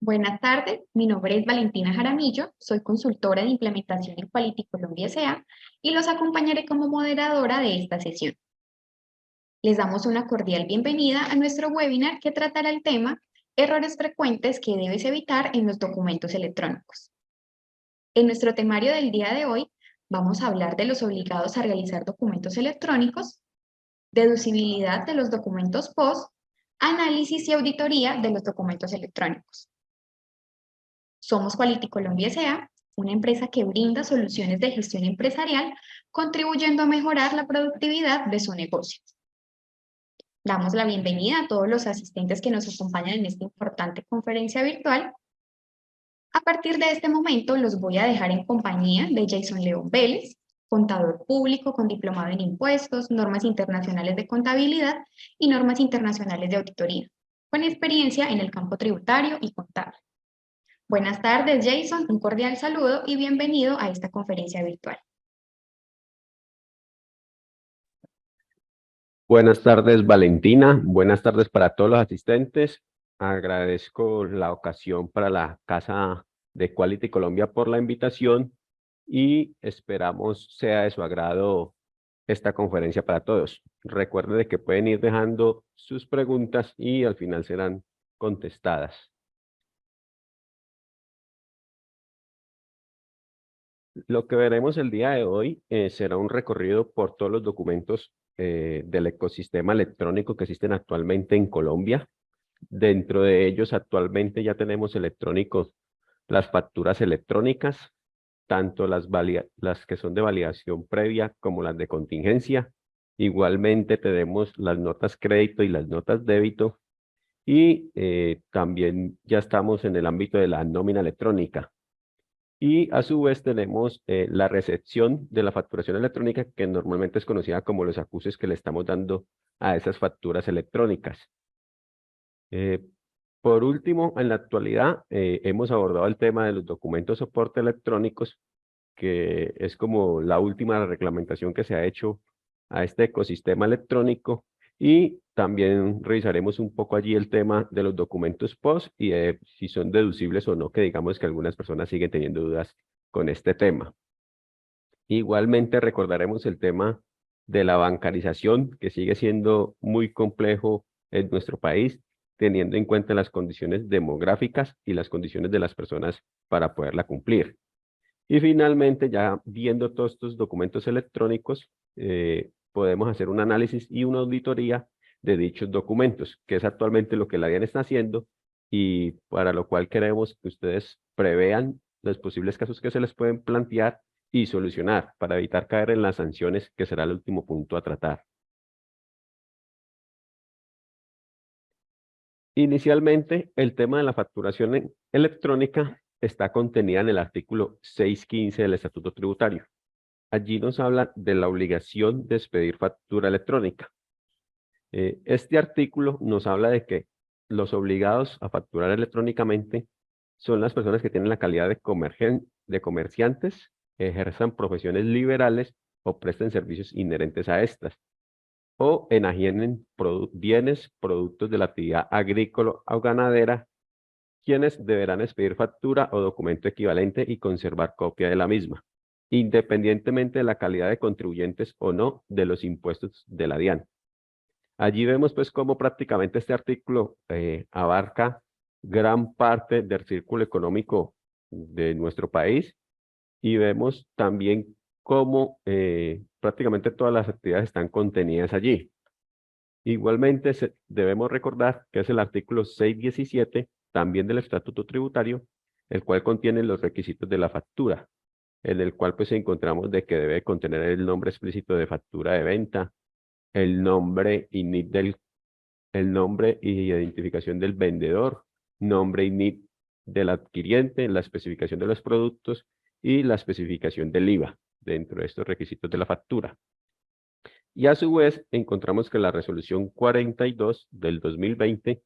Buenas tardes, mi nombre es Valentina Jaramillo, soy consultora de implementación en Quality Colombia S.A. y los acompañaré como moderadora de esta sesión. Les damos una cordial bienvenida a nuestro webinar que tratará el tema Errores frecuentes que debes evitar en los documentos electrónicos. En nuestro temario del día de hoy vamos a hablar de los obligados a realizar documentos electrónicos, deducibilidad de los documentos POS, análisis y auditoría de los documentos electrónicos. Somos Quality Colombia S.A., una empresa que brinda soluciones de gestión empresarial, contribuyendo a mejorar la productividad de su negocio. Damos la bienvenida a todos los asistentes que nos acompañan en esta importante conferencia virtual. A partir de este momento los voy a dejar en compañía de Jason León Vélez, contador público con diplomado en impuestos, normas internacionales de contabilidad y normas internacionales de auditoría, con experiencia en el campo tributario y contable. Buenas tardes, Jason, un cordial saludo y bienvenido a esta conferencia virtual. Buenas tardes, Valentina. Buenas tardes para todos los asistentes. Agradezco la ocasión para la Casa de Quality Colombia por la invitación y esperamos sea de su agrado esta conferencia para todos. Recuerden de que pueden ir dejando sus preguntas y al final serán contestadas. Lo que veremos el día de hoy será un recorrido por todos los documentos del ecosistema electrónico que existen actualmente en Colombia. Dentro de ellos actualmente ya tenemos electrónicos las facturas electrónicas, tanto las que son de validación previa como las de contingencia. Igualmente tenemos las notas crédito y las notas débito y también ya estamos en el ámbito de la nómina electrónica. Y a su vez tenemos la recepción de la facturación electrónica, que normalmente es conocida como los acuses que le estamos dando a esas facturas electrónicas. Por último, en la actualidad hemos abordado el tema de los documentos soporte electrónicos, que es como la última reglamentación que se ha hecho a este ecosistema electrónico. Y también revisaremos un poco allí el tema de los documentos POS y si son deducibles o no, que digamos que algunas personas siguen teniendo dudas con este tema. Igualmente recordaremos el tema de la bancarización, que sigue siendo muy complejo en nuestro país, teniendo en cuenta las condiciones demográficas y las condiciones de las personas para poderla cumplir. Y finalmente, ya viendo todos estos documentos electrónicos, podemos hacer un análisis y una auditoría de dichos documentos, que es actualmente lo que la DIAN está haciendo y para lo cual queremos que ustedes prevean los posibles casos que se les pueden plantear y solucionar para evitar caer en las sanciones, que será el último punto a tratar. Inicialmente, el tema de la facturación electrónica está contenida en el artículo 615 del Estatuto Tributario. Allí nos habla de la obligación de expedir factura electrónica. Este artículo nos habla de que los obligados a facturar electrónicamente son las personas que tienen la calidad de comerciantes, ejerzan profesiones liberales o presten servicios inherentes a estas, o enajenen bienes, productos de la actividad agrícola o ganadera, quienes deberán expedir factura o documento equivalente y conservar copia de la misma, independientemente de la calidad de contribuyentes o no de los impuestos de la DIAN. Allí vemos pues cómo prácticamente este artículo abarca gran parte del círculo económico de nuestro país y vemos también cómo prácticamente todas las actividades están contenidas allí. Igualmente debemos recordar que es el artículo 617 también del Estatuto Tributario, el cual contiene los requisitos de la factura, en el cual pues encontramos de que debe contener el nombre explícito de factura de venta, el nombre y NIT el nombre y identificación del vendedor, nombre y NIT del adquiriente, la especificación de los productos y la especificación del IVA dentro de estos requisitos de la factura. Y a su vez encontramos que la resolución 42 del 2020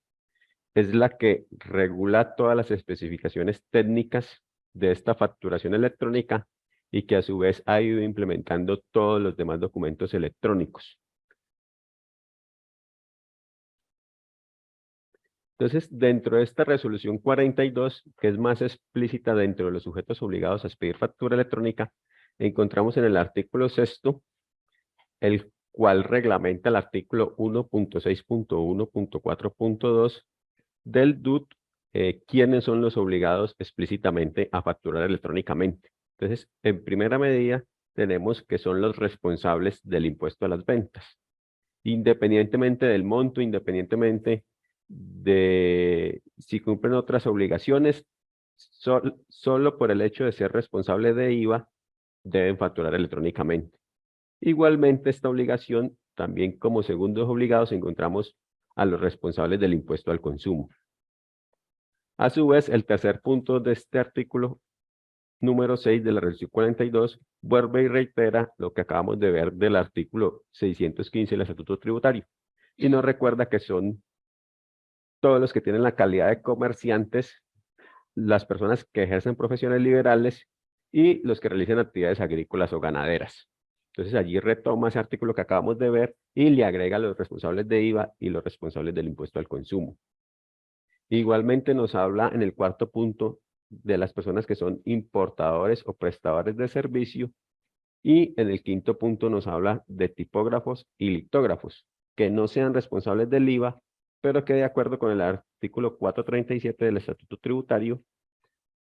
es la que regula todas las especificaciones técnicas de esta facturación electrónica y que a su vez ha ido implementando todos los demás documentos electrónicos. Entonces, dentro de esta resolución 42, que es más explícita dentro de los sujetos obligados a expedir factura electrónica, encontramos en el artículo 6º, el cual reglamenta el artículo 1.6.1.4.2 del DUT, quiénes son los obligados explícitamente a facturar electrónicamente. Entonces, en primera medida, tenemos que son los responsables del impuesto a las ventas. Independientemente del monto, independientemente de si cumplen otras obligaciones, solo por el hecho de ser responsable de IVA, deben facturar electrónicamente. Igualmente, esta obligación, también como segundos obligados, encontramos a los responsables del impuesto al consumo. A su vez, el tercer punto de este artículo número 6 de la resolución 42 vuelve y reitera lo que acabamos de ver del artículo 615 del Estatuto Tributario. Y nos recuerda que son todos los que tienen la calidad de comerciantes, las personas que ejercen profesiones liberales y los que realicen actividades agrícolas o ganaderas. Entonces allí retoma ese artículo que acabamos de ver y le agrega los responsables de IVA y los responsables del impuesto al consumo. Igualmente nos habla en el cuarto punto de las personas que son importadores o prestadores de servicio, y en el quinto punto nos habla de tipógrafos y litógrafos, que no sean responsables del IVA, pero que de acuerdo con el artículo 437 del Estatuto Tributario,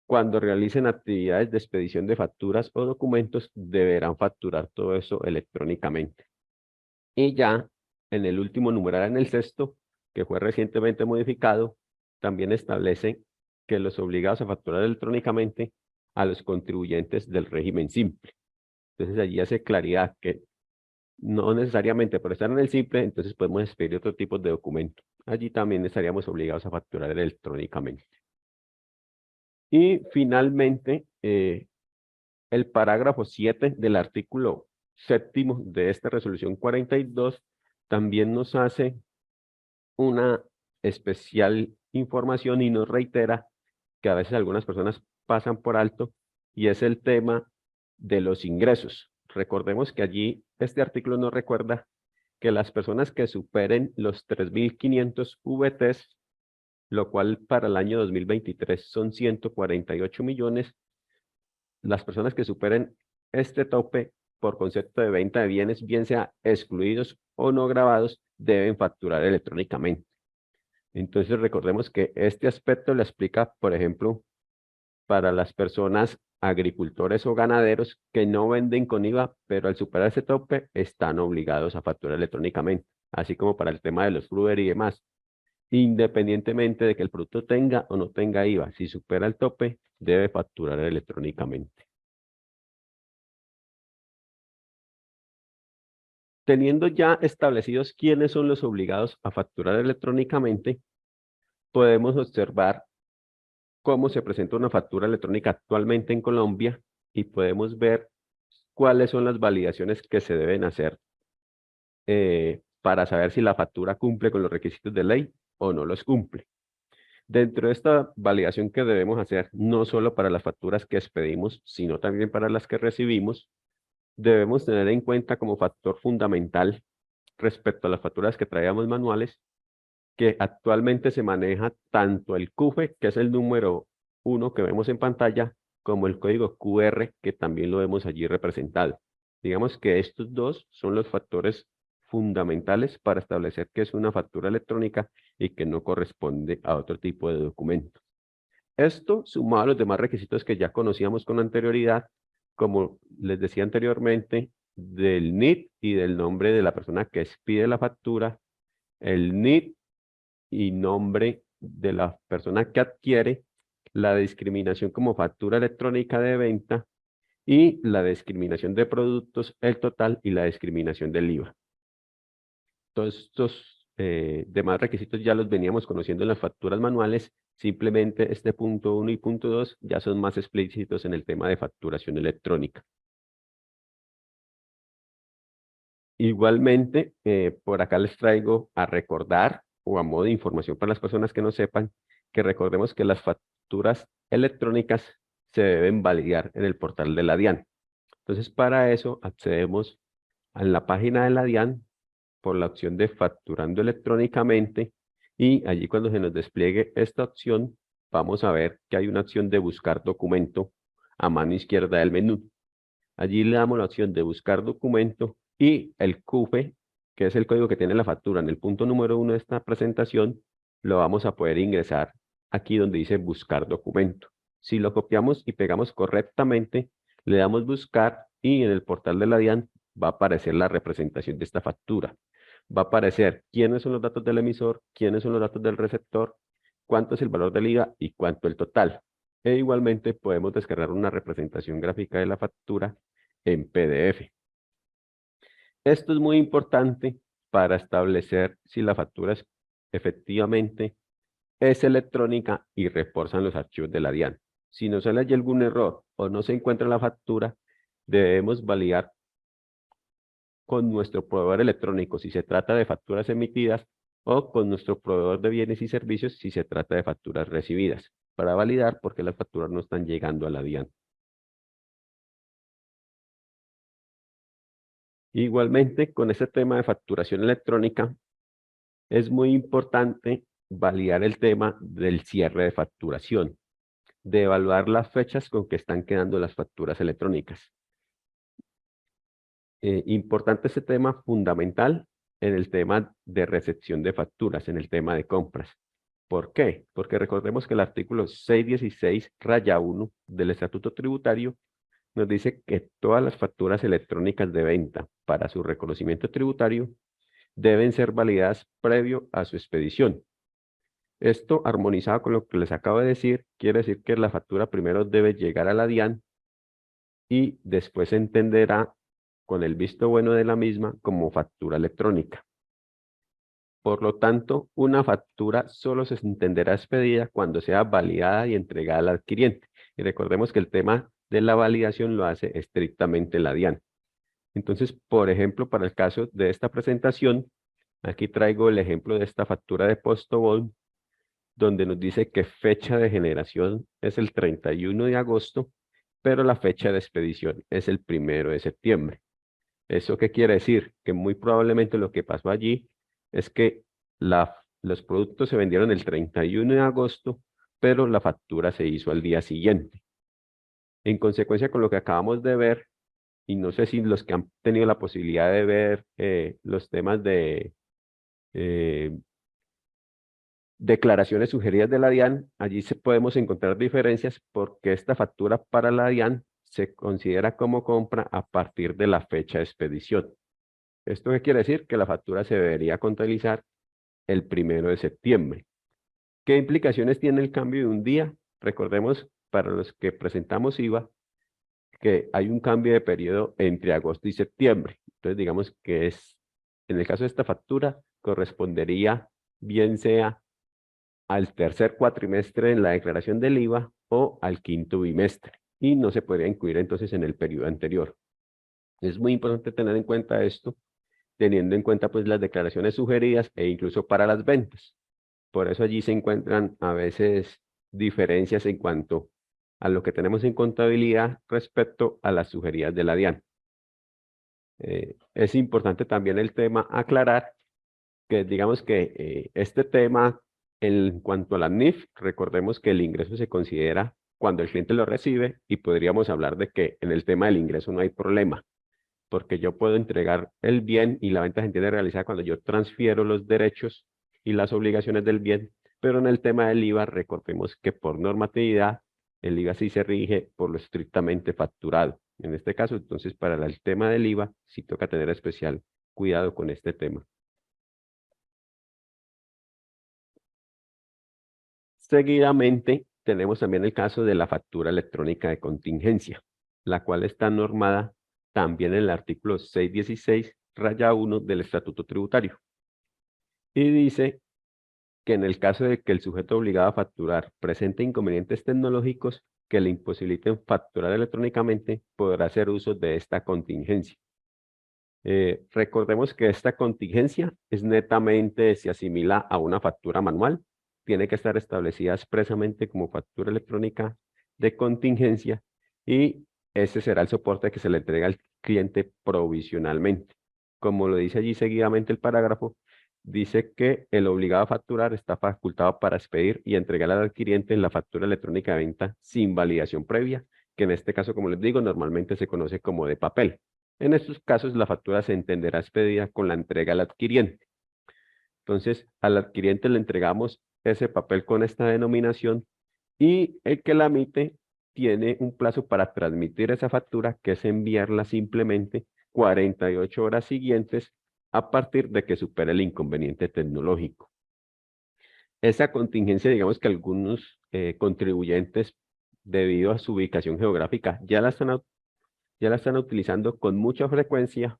cuando realicen actividades de expedición de facturas o documentos, deberán facturar todo eso electrónicamente. Y ya en el último numeral, en el sexto, que fue recientemente modificado, también establece que los obligados a facturar electrónicamente a los contribuyentes del régimen simple. Entonces allí hace claridad que no necesariamente por estar en el simple, entonces podemos expedir otro tipo de documento. Allí también estaríamos obligados a facturar electrónicamente. Y finalmente, el parágrafo 7 del artículo 7º de esta resolución 42 también nos hace una especial información y nos reitera que a veces algunas personas pasan por alto, y es el tema de los ingresos. Recordemos que allí este artículo nos recuerda que las personas que superen los 3.500 VTs, lo cual para el año 2023 son 148 millones, las personas que superen este tope por concepto de venta de bienes, bien sea excluidos o no grabados, deben facturar electrónicamente. Entonces recordemos que este aspecto le explica, por ejemplo, para las personas agricultores o ganaderos que no venden con IVA, pero al superar ese tope están obligados a facturar electrónicamente, así como para el tema de los fruver y demás. Independientemente de que el producto tenga o no tenga IVA, si supera el tope, debe facturar electrónicamente. Teniendo ya establecidos quiénes son los obligados a facturar electrónicamente, podemos observar cómo se presenta una factura electrónica actualmente en Colombia y podemos ver cuáles son las validaciones que se deben hacer para saber si la factura cumple con los requisitos de ley o no los cumple. Dentro de esta validación que debemos hacer, no solo para las facturas que expedimos, sino también para las que recibimos, debemos tener en cuenta como factor fundamental respecto a las facturas que traíamos manuales, que actualmente se maneja tanto el CUFE, que es el número 1 que vemos en pantalla, como el código QR, que también lo vemos allí representado. Digamos que estos dos son los factores fundamentales para establecer que es una factura electrónica y que no corresponde a otro tipo de documento. Esto, sumado a los demás requisitos que ya conocíamos con anterioridad, como les decía anteriormente, del NIT y del nombre de la persona que expide la factura, el NIT y nombre de la persona que adquiere, la discriminación como factura electrónica de venta y la discriminación de productos, el total y la discriminación del IVA. Todos estos demás requisitos ya los veníamos conociendo en las facturas manuales, simplemente este punto 1 y punto 2 ya son más explícitos en el tema de facturación electrónica. Igualmente, por acá les traigo a recordar, o a modo de información para las personas que no sepan, que recordemos que las facturas electrónicas se deben validar en el portal de la DIAN. Entonces, para eso accedemos a la página de la DIAN por la opción de facturando electrónicamente, Y allí cuando se nos despliegue esta opción, vamos a ver que hay una opción de buscar documento a mano izquierda del menú. Allí le damos la opción de buscar documento y el CUFE, que es el código que tiene la factura en el punto número 1 de esta presentación, lo vamos a poder ingresar aquí donde dice buscar documento. Si lo copiamos y pegamos correctamente, le damos buscar y en el portal de la DIAN va a aparecer la representación de esta factura. Va a aparecer quiénes son los datos del emisor, quiénes son los datos del receptor, cuánto es el valor del IVA y cuánto el total. E igualmente podemos descargar una representación gráfica de la factura en PDF. Esto es muy importante para establecer si la factura efectivamente es electrónica y reportan los archivos de la DIAN. Si nos sale allí algún error o no se encuentra la factura, debemos validar con nuestro proveedor electrónico si se trata de facturas emitidas o con nuestro proveedor de bienes y servicios si se trata de facturas recibidas, para validar por qué las facturas no están llegando a la DIAN. Igualmente, con este tema de facturación electrónica, es muy importante validar el tema del cierre de facturación, de evaluar las fechas con que están quedando las facturas electrónicas. Importante este tema fundamental en el tema de recepción de facturas, en el tema de compras. ¿Por qué? Porque recordemos que el artículo 616-1 del Estatuto Tributario nos dice que todas las facturas electrónicas de venta para su reconocimiento tributario deben ser validadas previo a su expedición. Esto, armonizado con lo que les acabo de decir, quiere decir que la factura primero debe llegar a la DIAN y después se entenderá con el visto bueno de la misma como factura electrónica. Por lo tanto, una factura solo se entenderá expedida cuando sea validada y entregada al adquiriente. Y recordemos que el tema de la validación lo hace estrictamente la DIAN. Entonces, por ejemplo, para el caso de esta presentación, aquí traigo el ejemplo de esta factura de Postobón, donde nos dice que fecha de generación es el 31 de agosto, pero la fecha de expedición es el 1 de septiembre. ¿Eso qué quiere decir? Que muy probablemente lo que pasó allí es que los productos se vendieron el 31 de agosto, pero la factura se hizo al día siguiente. En consecuencia con lo que acabamos de ver, y no sé si los que han tenido la posibilidad de ver los temas de declaraciones sugeridas de la DIAN, allí podemos encontrar diferencias porque esta factura para la DIAN se considera como compra a partir de la fecha de expedición. ¿Esto qué quiere decir? Que la factura se debería contabilizar el 1 de septiembre. ¿Qué implicaciones tiene el cambio de un día? Recordemos, para los que presentamos IVA, que hay un cambio de periodo entre agosto y septiembre. Entonces, digamos que en el caso de esta factura, correspondería bien sea al tercer cuatrimestre en la declaración del IVA o al quinto bimestre. Y no se podría incluir entonces en el periodo anterior. Es muy importante tener en cuenta esto, teniendo en cuenta pues las declaraciones sugeridas e incluso para las ventas. Por eso allí se encuentran a veces diferencias en cuanto a lo que tenemos en contabilidad respecto a las sugeridas de la DIAN. Es importante también el tema aclarar que digamos que este tema en cuanto a la NIF, recordemos que el ingreso se considera cuando el cliente lo recibe y podríamos hablar de que en el tema del ingreso no hay problema, porque yo puedo entregar el bien y la venta se entiende realizada cuando yo transfiero los derechos y las obligaciones del bien, pero en el tema del IVA recordemos que por normatividad el IVA sí se rige por lo estrictamente facturado. En este caso, entonces, para el tema del IVA sí toca tener especial cuidado con este tema. Seguidamente, tenemos también el caso de la factura electrónica de contingencia, la cual está normada también en el artículo 616-1 del Estatuto Tributario. Y dice que en el caso de que el sujeto obligado a facturar presente inconvenientes tecnológicos que le imposibiliten facturar electrónicamente, podrá hacer uso de esta contingencia. Recordemos que esta contingencia es netamente, se asimila a una factura manual, tiene que estar establecida expresamente como factura electrónica de contingencia y ese será el soporte que se le entrega al cliente provisionalmente. Como lo dice allí seguidamente el parágrafo, dice que el obligado a facturar está facultado para expedir y entregar al adquiriente la factura electrónica de venta sin validación previa, que en este caso, como les digo, normalmente se conoce como de papel. En estos casos, la factura se entenderá expedida con la entrega al adquiriente. Entonces, al adquiriente le entregamos ese papel con esta denominación y el que la emite tiene un plazo para transmitir esa factura, que es enviarla simplemente 48 horas siguientes a partir de que supere el inconveniente tecnológico. Esa contingencia, digamos que algunos contribuyentes, debido a su ubicación geográfica, ya la están utilizando con mucha frecuencia,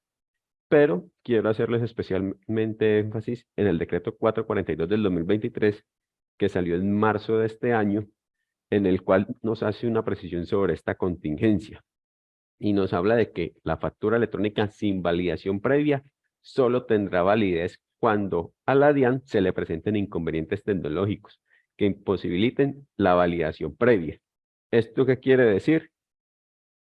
pero quiero hacerles especialmente énfasis en el decreto 442 del 2023, que salió en marzo de este año, en el cual nos hace una precisión sobre esta contingencia y nos habla de que la factura electrónica sin validación previa solo tendrá validez cuando a la DIAN se le presenten inconvenientes tecnológicos que imposibiliten la validación previa. ¿Esto qué quiere decir?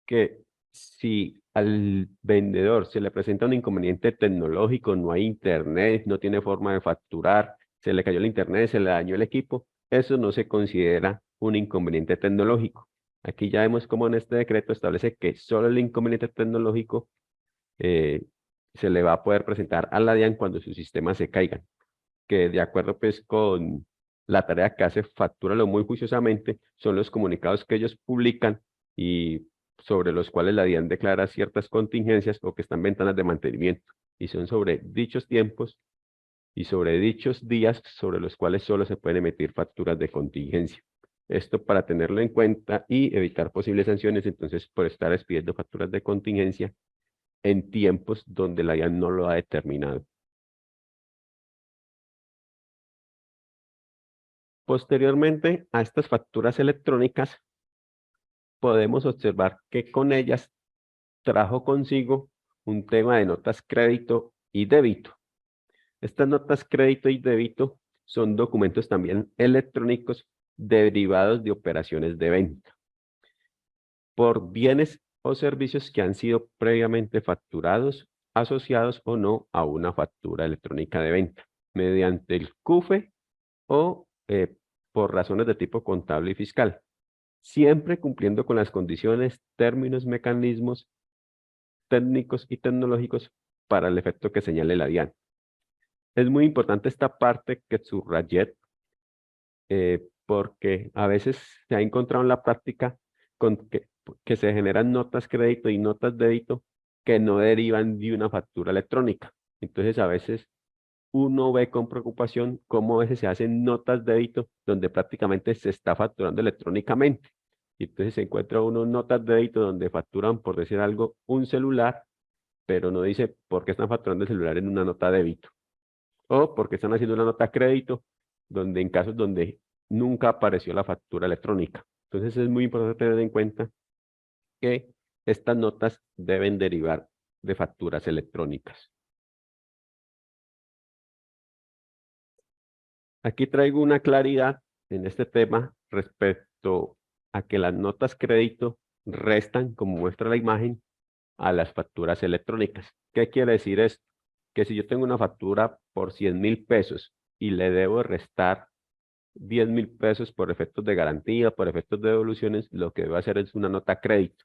Que si al vendedor se le presenta un inconveniente tecnológico, no hay internet, no tiene forma de facturar, se le cayó el internet, se le dañó el equipo, eso no se considera un inconveniente tecnológico. Aquí ya vemos cómo en este decreto establece que solo el inconveniente tecnológico se le va a poder presentar a la DIAN cuando sus sistemas se caigan, que de acuerdo pues con la tarea que hace Factúralo muy juiciosamente, son los comunicados que ellos publican y sobre los cuales la DIAN declara ciertas contingencias o que están en ventanas de mantenimiento, y son sobre dichos tiempos y sobre dichos días sobre los cuales solo se pueden emitir facturas de contingencia. Esto para tenerlo en cuenta y evitar posibles sanciones, entonces, por estar expidiendo facturas de contingencia en tiempos donde la DIAN no lo ha determinado. Posteriormente a estas facturas electrónicas, podemos observar que con ellas trajo consigo un tema de notas crédito y débito. Estas notas crédito y débito son documentos también electrónicos derivados de operaciones de venta por bienes o servicios que han sido previamente facturados, asociados o no a una factura electrónica de venta, mediante el CUFE o por razones de tipo contable y fiscal, siempre cumpliendo con las condiciones, términos, mecanismos técnicos y tecnológicos para el efecto que señale la DIAN. Es muy importante esta parte que subrayé, porque a veces se ha encontrado en la práctica con que se generan notas crédito y notas débito que no derivan de una factura electrónica. Entonces a veces uno ve con preocupación cómo a veces se hacen notas débito donde prácticamente se está facturando electrónicamente. Y entonces se encuentra uno notas débito donde facturan, por decir algo, un celular, pero no dice por qué están facturando el celular en una nota débito. O porque están haciendo una nota crédito, donde en casos donde nunca apareció la factura electrónica. Entonces es muy importante tener en cuenta que estas notas deben derivar de facturas electrónicas. Aquí traigo una claridad en este tema respecto a que las notas crédito restan, como muestra la imagen, a las facturas electrónicas. ¿Qué quiere decir esto? Que si yo tengo una factura por 100.000 pesos y le debo restar 10.000 pesos por efectos de garantía, por efectos de devoluciones, lo que debo hacer es una nota crédito,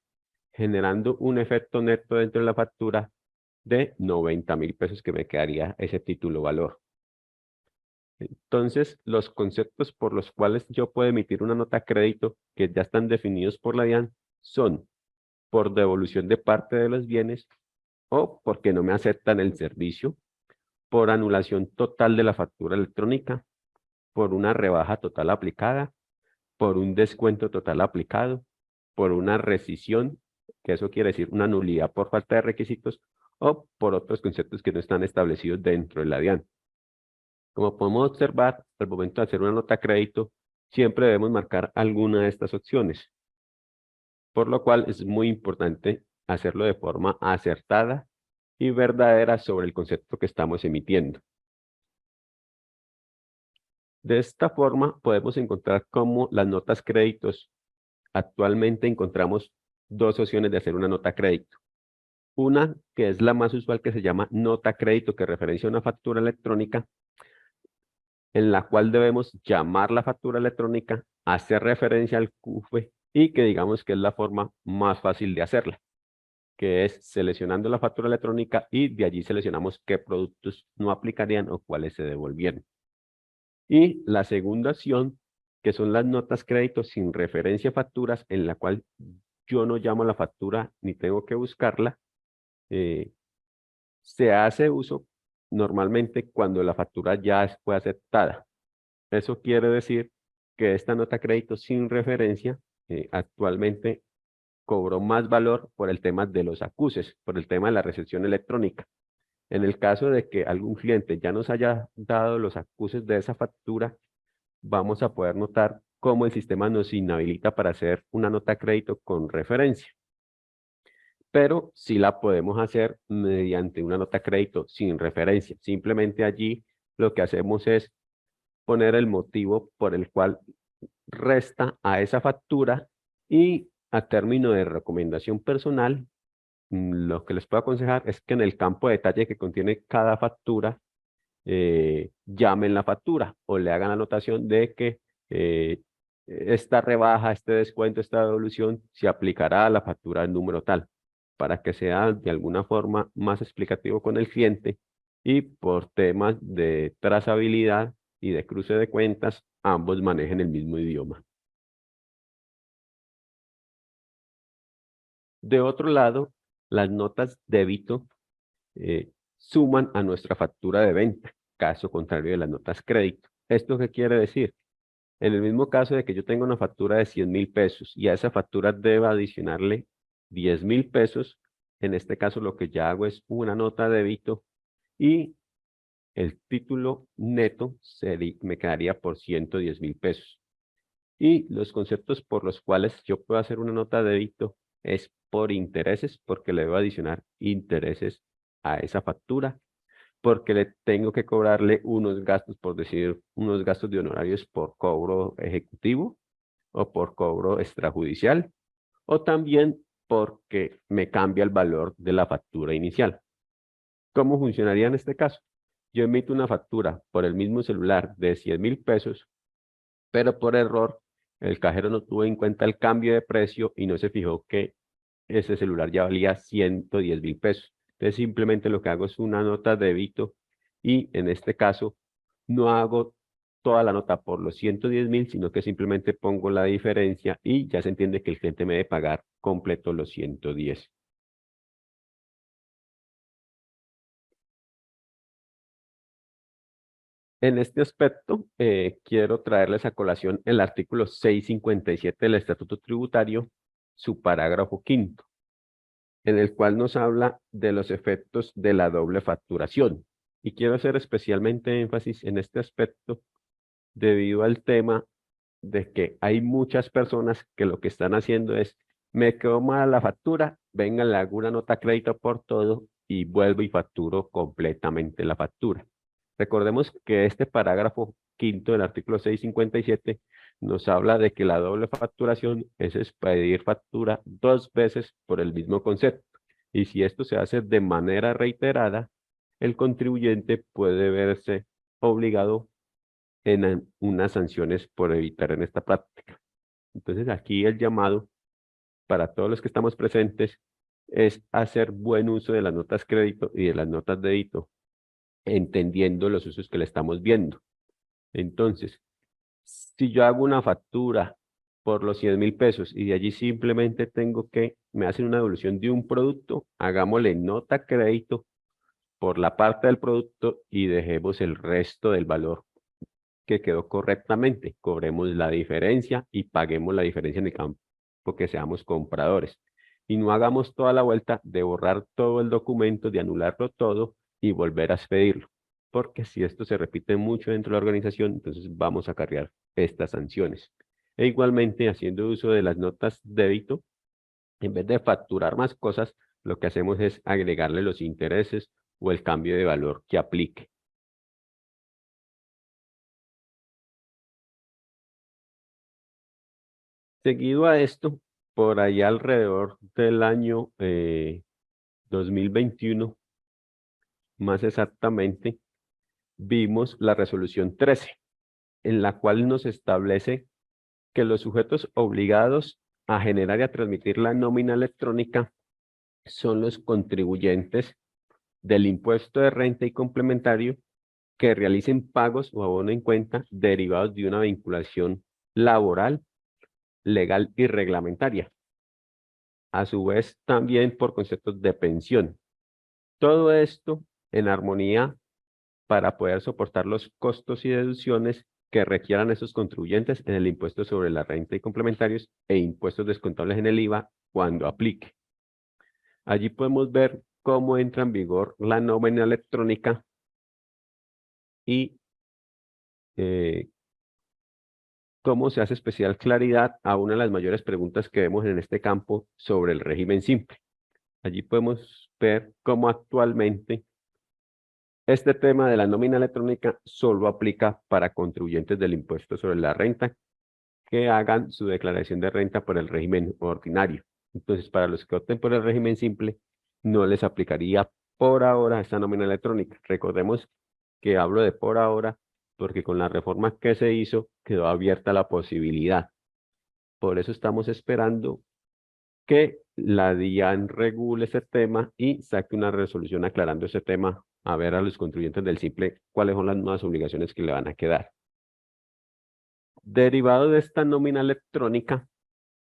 generando un efecto neto dentro de la factura de 90.000 pesos que me quedaría ese título valor. Entonces, los conceptos por los cuales yo puedo emitir una nota crédito que ya están definidos por la DIAN son por devolución de parte de los bienes o porque no me aceptan el servicio, por anulación total de la factura electrónica, por una rebaja total aplicada, por un descuento total aplicado, por una rescisión, que eso quiere decir una nulidad por falta de requisitos, o por otros conceptos que no están establecidos dentro de la DIAN. Como podemos observar, al momento de hacer una nota crédito, siempre debemos marcar alguna de estas opciones, por lo cual es muy importante hacerlo de forma acertada y verdadera sobre el concepto que estamos emitiendo. De esta forma podemos encontrar cómo las notas créditos, actualmente encontramos dos opciones de hacer una nota crédito. Una que es la más usual, que se llama nota crédito, que referencia a una factura electrónica, en la cual debemos llamar la factura electrónica, hacer referencia al CUFE y que digamos que es la forma más fácil de hacerla, que es seleccionando la factura electrónica y de allí seleccionamos qué productos no aplicarían o cuáles se devolvieron. Y la segunda opción, que son las notas crédito sin referencia a facturas, en la cual yo no llamo a la factura ni tengo que buscarla. Se hace uso normalmente cuando la factura ya fue aceptada. Eso quiere decir que esta nota crédito sin referencia actualmente cobró más valor por el tema de los acuses, por el tema de la recepción electrónica. En el caso de que algún cliente ya nos haya dado los acuses de esa factura, vamos a poder notar cómo el sistema nos inhabilita para hacer una nota crédito con referencia. Pero sí la podemos hacer mediante una nota crédito sin referencia. Simplemente allí lo que hacemos es poner el motivo por el cual resta a esa factura y a término de recomendación personal, lo que les puedo aconsejar es que en el campo de detalle que contiene cada factura, llamen la factura o le hagan la anotación de que esta rebaja, este descuento, esta devolución se aplicará a la factura número tal, para que sea de alguna forma más explicativo con el cliente y por temas de trazabilidad y de cruce de cuentas, ambos manejen el mismo idioma. De otro lado, las notas débito suman a nuestra factura de venta, caso contrario de las notas crédito. ¿Esto qué quiere decir? En el mismo caso de que yo tenga una factura de 100.000 pesos y a esa factura deba adicionarle 10.000 pesos, en este caso lo que ya hago es una nota débito y el título neto me quedaría por 110.000 pesos. Y los conceptos por los cuales yo puedo hacer una nota de débito es por intereses, porque le debo adicionar intereses a esa factura, porque le tengo que cobrarle unos gastos, por decir, unos gastos de honorarios por cobro ejecutivo o por cobro extrajudicial, o también porque me cambia el valor de la factura inicial. ¿Cómo funcionaría en este caso? Yo emito una factura por el mismo celular de 100.000 pesos, pero por error el cajero no tuvo en cuenta el cambio de precio y no se fijó que ese celular ya valía 110.000 pesos. Entonces simplemente lo que hago es una nota de débito y en este caso no hago toda la nota por los 110.000, sino que simplemente pongo la diferencia y ya se entiende que el cliente me debe pagar completo los 110. En este aspecto, quiero traerles a colación el artículo 657 del Estatuto Tributario, su parágrafo quinto, en el cual nos habla de los efectos de la doble facturación. Y quiero hacer especialmente énfasis en este aspecto debido al tema de que hay muchas personas que lo que están haciendo es, me quedó mal la factura, venga, le hago una nota crédito por todo y vuelvo y facturo completamente la factura. Recordemos que este parágrafo quinto del artículo 657 nos habla de que la doble facturación es expedir factura 2 veces por el mismo concepto. Y si esto se hace de manera reiterada, el contribuyente puede verse obligado en unas sanciones por evitar en esta práctica. Entonces aquí el llamado para todos los que estamos presentes es hacer buen uso de las notas crédito y de las notas débito, entendiendo los usos que le estamos viendo. Entonces, si yo hago una factura por los 100.000 pesos y de allí simplemente tengo que, me hacen una devolución de un producto, hagámosle nota crédito por la parte del producto y dejemos el resto del valor que quedó correctamente. Cobremos la diferencia y paguemos la diferencia en el campo porque seamos compradores. Y no hagamos toda la vuelta de borrar todo el documento, de anularlo todo y volver a expedirlo. Porque si esto se repite mucho dentro de la organización, entonces vamos a acarrear estas sanciones. E igualmente, haciendo uso de las notas débito, en vez de facturar más cosas, lo que hacemos es agregarle los intereses o el cambio de valor que aplique. Seguido a esto, por allá alrededor del año 2021, más exactamente, vimos la resolución 13, en la cual nos establece que los sujetos obligados a generar y a transmitir la nómina electrónica son los contribuyentes del impuesto de renta y complementario que realicen pagos o abono en cuenta derivados de una vinculación laboral, legal y reglamentaria. A su vez, también por conceptos de pensión. Todo esto en armonía para poder soportar los costos y deducciones que requieran esos contribuyentes en el impuesto sobre la renta y complementarios e impuestos descontables en el IVA cuando aplique. Allí podemos ver cómo entra en vigor la nómina electrónica y cómo se hace especial claridad a una de las mayores preguntas que vemos en este campo sobre el régimen simple. Allí podemos ver cómo actualmente este tema de la nómina electrónica solo aplica para contribuyentes del impuesto sobre la renta que hagan su declaración de renta por el régimen ordinario. Entonces, para los que opten por el régimen simple, no les aplicaría por ahora esta nómina electrónica. Recordemos que hablo de por ahora porque con la reforma que se hizo quedó abierta la posibilidad. Por eso estamos esperando que la DIAN regule ese tema y saque una resolución aclarando ese tema, a ver a los contribuyentes del simple cuáles son las nuevas obligaciones que le van a quedar. Derivado de esta nómina electrónica,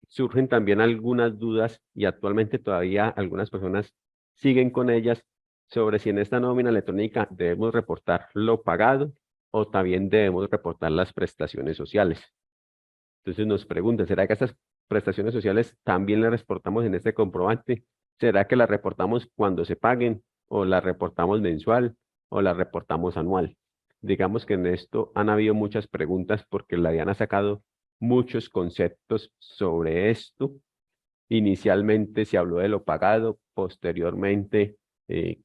surgen también algunas dudas y actualmente todavía algunas personas siguen con ellas sobre si en esta nómina electrónica debemos reportar lo pagado o también debemos reportar las prestaciones sociales. Entonces nos preguntan, ¿será que estas prestaciones sociales también las reportamos en este comprobante? ¿Será que las reportamos cuando se paguen o las reportamos mensual o las reportamos anual? Digamos que en esto han habido muchas preguntas porque la DIAN ha sacado muchos conceptos sobre esto. Inicialmente se habló de lo pagado, posteriormente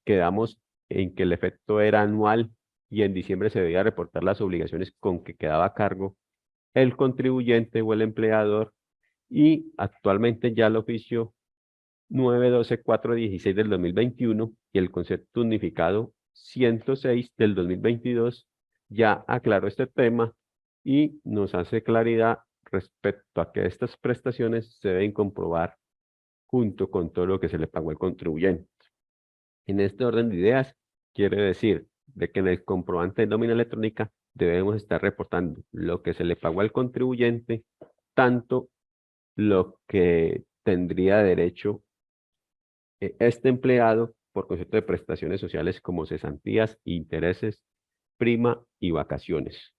quedamos en que el efecto era anual y en diciembre se debía reportar las obligaciones con que quedaba a cargo el contribuyente o el empleador, y actualmente ya el oficio 912-416 del 2021 y el concepto unificado 106 del 2022 ya aclaró este tema y nos hace claridad respecto a que estas prestaciones se deben comprobar junto con todo lo que se le pagó al contribuyente. En este orden de ideas, quiere decir de que en el comprobante de nómina electrónica debemos estar reportando lo que se le pagó al contribuyente, tanto lo que tendría derecho este empleado por concepto de prestaciones sociales como cesantías, intereses, prima y vacaciones.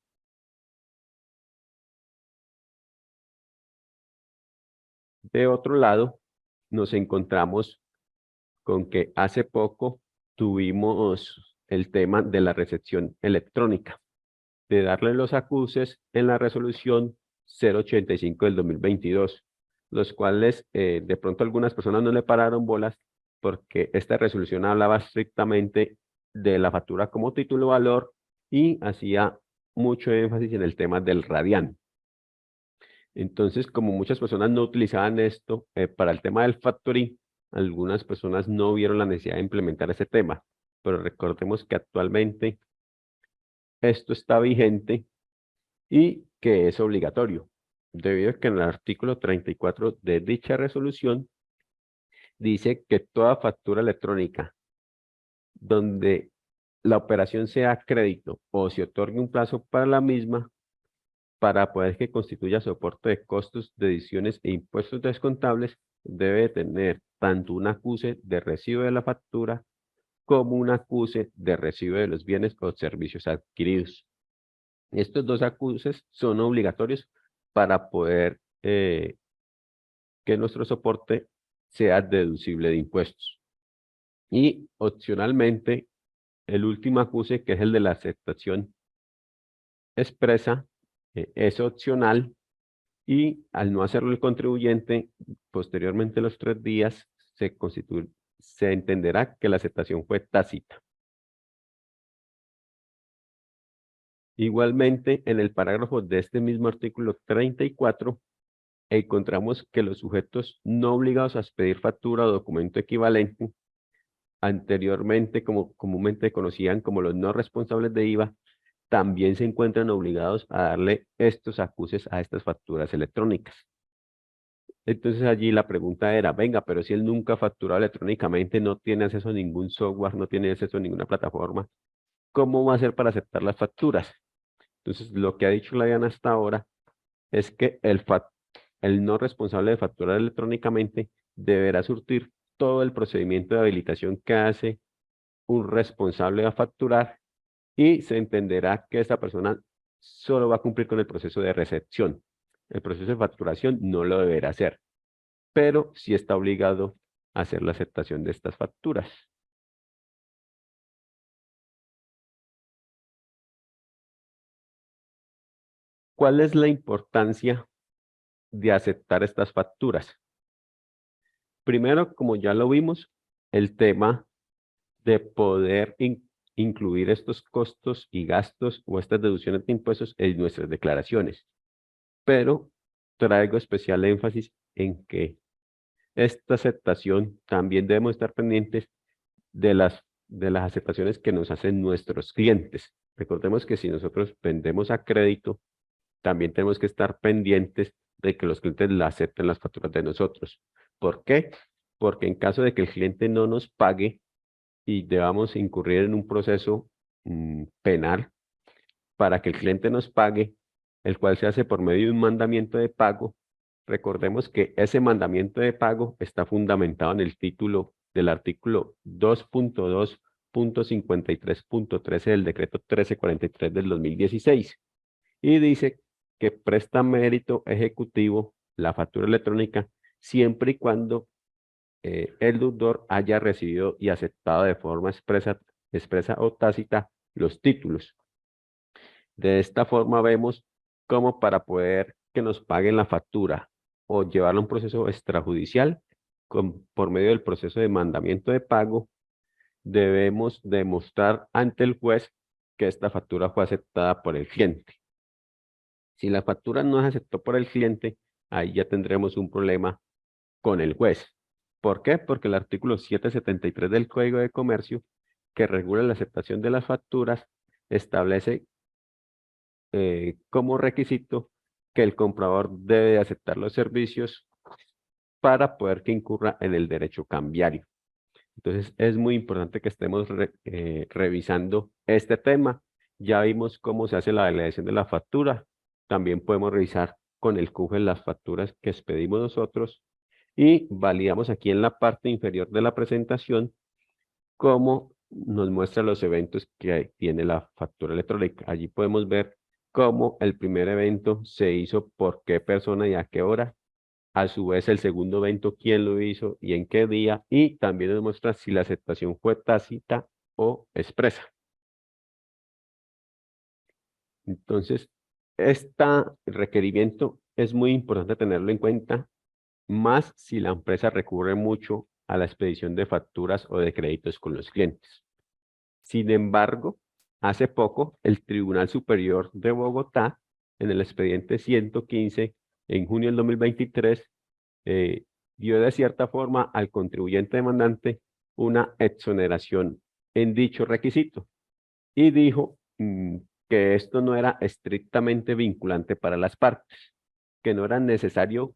De otro lado, nos encontramos con que hace poco tuvimos el tema de la recepción electrónica, de darle los acuses en la resolución 085 del 2022, los cuales de pronto algunas personas no le pararon bolas porque esta resolución hablaba estrictamente de la factura como título valor y hacía mucho énfasis en el tema del radian. Entonces, como muchas personas no utilizaban esto para el tema del factoring, algunas personas no vieron la necesidad de implementar ese tema, pero recordemos que actualmente esto está vigente y que es obligatorio, debido a que en el artículo 34 de dicha resolución dice que toda factura electrónica donde la operación sea crédito o se otorgue un plazo para la misma, para poder que constituya soporte de costos, deducciones e impuestos descontables, debe tener tanto un acuse de recibo de la factura como un acuse de recibo de los bienes o servicios adquiridos. Estos dos acuses son obligatorios para poder que nuestro soporte sea deducible de impuestos. Y opcionalmente, el último acuse, que es el de la aceptación expresa, es opcional y al no hacerlo el contribuyente, posteriormente a los 3 días, se entenderá que la aceptación fue tácita. Igualmente, en el parágrafo de este mismo artículo 34, encontramos que los sujetos no obligados a expedir factura o documento equivalente anteriormente, como comúnmente conocían como los no responsables de IVA, también se encuentran obligados a darle estos acuses a estas facturas electrónicas. Entonces allí la pregunta era, venga, pero si él nunca ha facturado electrónicamente, no tiene acceso a ningún software, no tiene acceso a ninguna plataforma, ¿cómo va a hacer para aceptar las facturas? Entonces lo que ha dicho la DIAN hasta ahora es que el no responsable de facturar electrónicamente deberá surtir todo el procedimiento de habilitación que hace un responsable a facturar y se entenderá que esta persona solo va a cumplir con el proceso de recepción. El proceso de facturación no lo deberá hacer, pero sí está obligado a hacer la aceptación de estas facturas. ¿Cuál es la importancia de aceptar estas facturas? Primero, como ya lo vimos, el tema de poder incluir estos costos y gastos o estas deducciones de impuestos en nuestras declaraciones. Pero traigo especial énfasis en que esta aceptación también debemos estar pendientes de las aceptaciones que nos hacen nuestros clientes. Recordemos que si nosotros vendemos a crédito, también tenemos que estar pendientes de que los clientes la acepten las facturas de nosotros. ¿Por qué? Porque en caso de que el cliente no nos pague y debamos incurrir en un proceso penal para que el cliente nos pague, el cual se hace por medio de un mandamiento de pago, recordemos que ese mandamiento de pago está fundamentado en el título del artículo 2.2.53.13 del decreto 1343 del 2016 y dice que presta mérito ejecutivo la factura electrónica siempre y cuando el deudor haya recibido y aceptado de forma expresa o tácita los títulos. De esta forma vemos cómo para poder que nos paguen la factura o llevarlo a un proceso extrajudicial por medio del proceso de mandamiento de pago, debemos demostrar ante el juez que esta factura fue aceptada por el cliente. Si la factura no se aceptó por el cliente, ahí ya tendremos un problema con el juez. ¿Por qué? Porque el artículo 773 del Código de Comercio, que regula la aceptación de las facturas, establece como requisito que el comprador debe aceptar los servicios para poder que incurra en el derecho cambiario. Entonces es muy importante que estemos revisando este tema. Ya vimos cómo se hace la validación de la factura. También podemos revisar con el CUFE las facturas que expedimos nosotros y validamos aquí en la parte inferior de la presentación cómo nos muestra los eventos que tiene la factura electrónica. Allí podemos ver cómo el primer evento se hizo por qué persona y a qué hora. A su vez, el segundo evento, quién lo hizo y en qué día. Y también nos muestra si la aceptación fue tácita o expresa. Entonces, este requerimiento es muy importante tenerlo en cuenta, más si la empresa recurre mucho a la expedición de facturas o de créditos con los clientes. Sin embargo, hace poco el Tribunal Superior de Bogotá, en el expediente 115, en junio del 2023, dio de cierta forma al contribuyente demandante una exoneración en dicho requisito y dijo que esto no era estrictamente vinculante para las partes, que no era necesario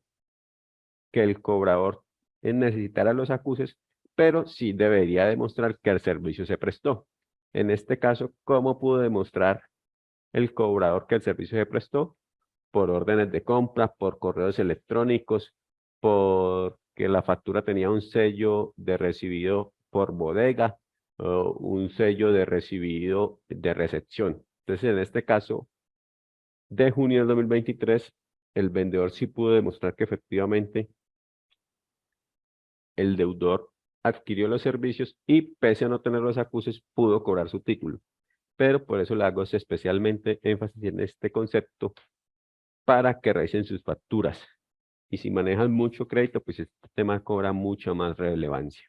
que el cobrador necesitara los acuses, pero sí debería demostrar que el servicio se prestó. En este caso, ¿cómo pudo demostrar el cobrador que el servicio se prestó? Por órdenes de compra, por correos electrónicos, porque la factura tenía un sello de recibido por bodega, o un sello de recibido de recepción. Entonces, en este caso, de junio del 2023, el vendedor sí pudo demostrar que efectivamente el deudor adquirió los servicios y pese a no tener los acuses, pudo cobrar su título. Pero por eso le hago especialmente énfasis en este concepto para que revisen sus facturas. Y si manejan mucho crédito, pues este tema cobra mucha más relevancia.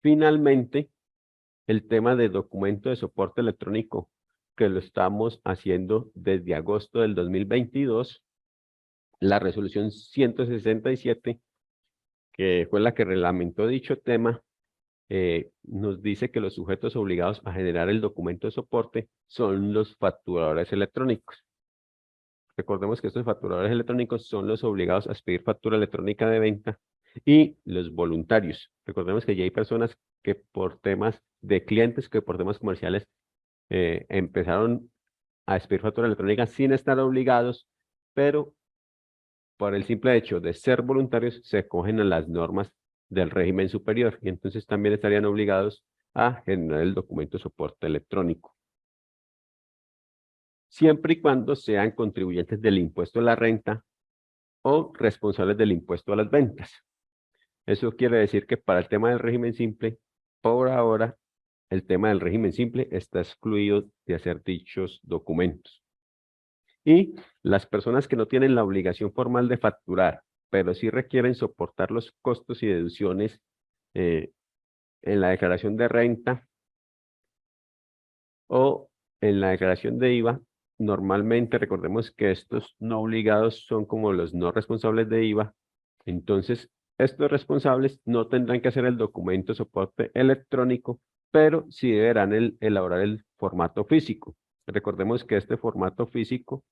Finalmente, el tema de documento de soporte electrónico, que lo estamos haciendo desde agosto del 2022, la resolución 167 que fue la que reglamentó dicho tema, nos dice que los sujetos obligados a generar el documento de soporte son los facturadores electrónicos. Recordemos que estos facturadores electrónicos son los obligados a expedir factura electrónica de venta y los voluntarios. Recordemos que ya hay personas que por temas de clientes, que por temas comerciales, empezaron a expedir factura electrónica sin estar obligados, pero por el simple hecho de ser voluntarios se acogen a las normas del régimen superior y entonces también estarían obligados a generar el documento de soporte electrónico, siempre y cuando sean contribuyentes del impuesto a la renta o responsables del impuesto a las ventas. Eso quiere decir que para el tema del régimen simple, por ahora, el tema del régimen simple está excluido de hacer dichos documentos. Y las personas que no tienen la obligación formal de facturar, pero sí requieren soportar los costos y deducciones en la declaración de renta o en la declaración de IVA, normalmente recordemos que estos no obligados son como los no responsables de IVA. Entonces, estos responsables no tendrán que hacer el documento de soporte electrónico, pero sí deberán elaborar el formato físico. Recordemos que este formato físico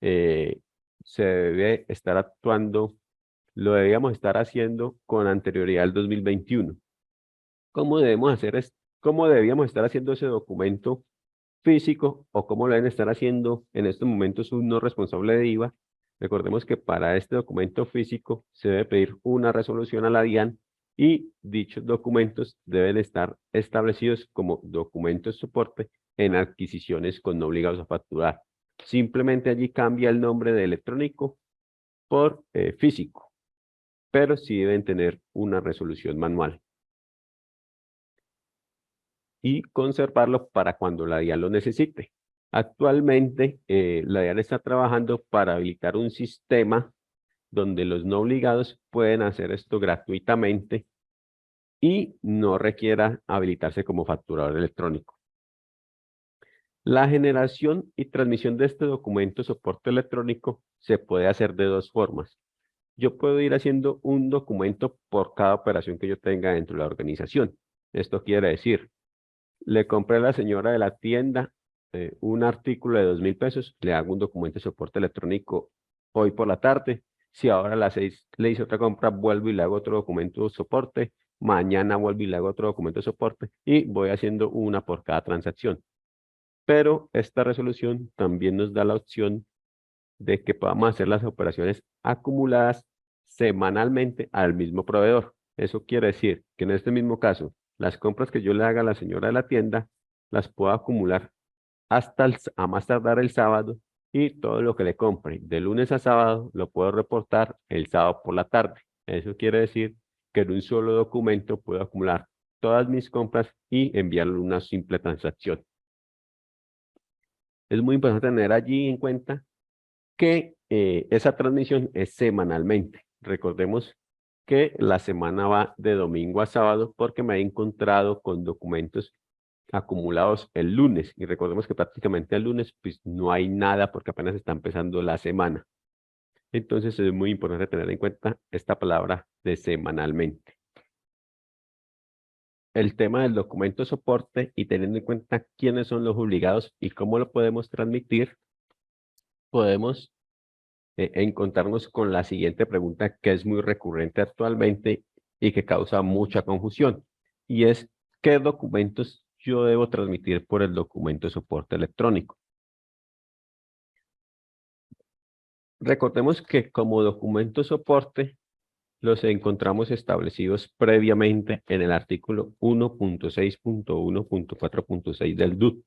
se debe estar actuando, lo debíamos estar haciendo con anterioridad al 2021. ¿Cómo debíamos estar haciendo ese documento físico o cómo lo deben estar haciendo en estos momentos un no responsable de IVA? Recordemos que para este documento físico se debe pedir una resolución a la DIAN y dichos documentos deben estar establecidos como documentos de soporte en adquisiciones con no obligados a facturar. Simplemente allí cambia el nombre de electrónico por físico, pero sí deben tener una resolución manual y conservarlo para cuando la DIAN lo necesite. Actualmente, la DIAN está trabajando para habilitar un sistema donde los no obligados pueden hacer esto gratuitamente y no requiera habilitarse como facturador electrónico. La generación y transmisión de este documento de soporte electrónico se puede hacer de dos formas. Yo puedo ir haciendo un documento por cada operación que yo tenga dentro de la organización. Esto quiere decir, le compré a la señora de la tienda un artículo de 2.000 pesos, le hago un documento de soporte electrónico hoy por la tarde. Si ahora a las 6 le hice otra compra, vuelvo y le hago otro documento de soporte. Mañana vuelvo y le hago otro documento de soporte y voy haciendo una por cada transacción. Pero esta resolución también nos da la opción de que podamos hacer las operaciones acumuladas semanalmente al mismo proveedor. Eso quiere decir que en este mismo caso, las compras que yo le haga a la señora de la tienda, las puedo acumular hasta a más tardar el sábado y todo lo que le compre de lunes a sábado lo puedo reportar el sábado por la tarde. Eso quiere decir que en un solo documento puedo acumular todas mis compras y enviarle una simple transacción. Es muy importante tener allí en cuenta que esa transmisión es semanalmente. Recordemos que la semana va de domingo a sábado porque me he encontrado con documentos acumulados el lunes. Y recordemos que prácticamente el lunes pues no hay nada porque apenas está empezando la semana. Entonces es muy importante tener en cuenta esta palabra de semanalmente. El tema del documento de soporte y teniendo en cuenta quiénes son los obligados y cómo lo podemos transmitir, podemos encontrarnos con la siguiente pregunta que es muy recurrente actualmente y que causa mucha confusión. Y es, ¿qué documentos yo debo transmitir por el documento de soporte electrónico? Recordemos que como documento de soporte los encontramos establecidos previamente en el artículo 1.6.1.4.6 del DUT,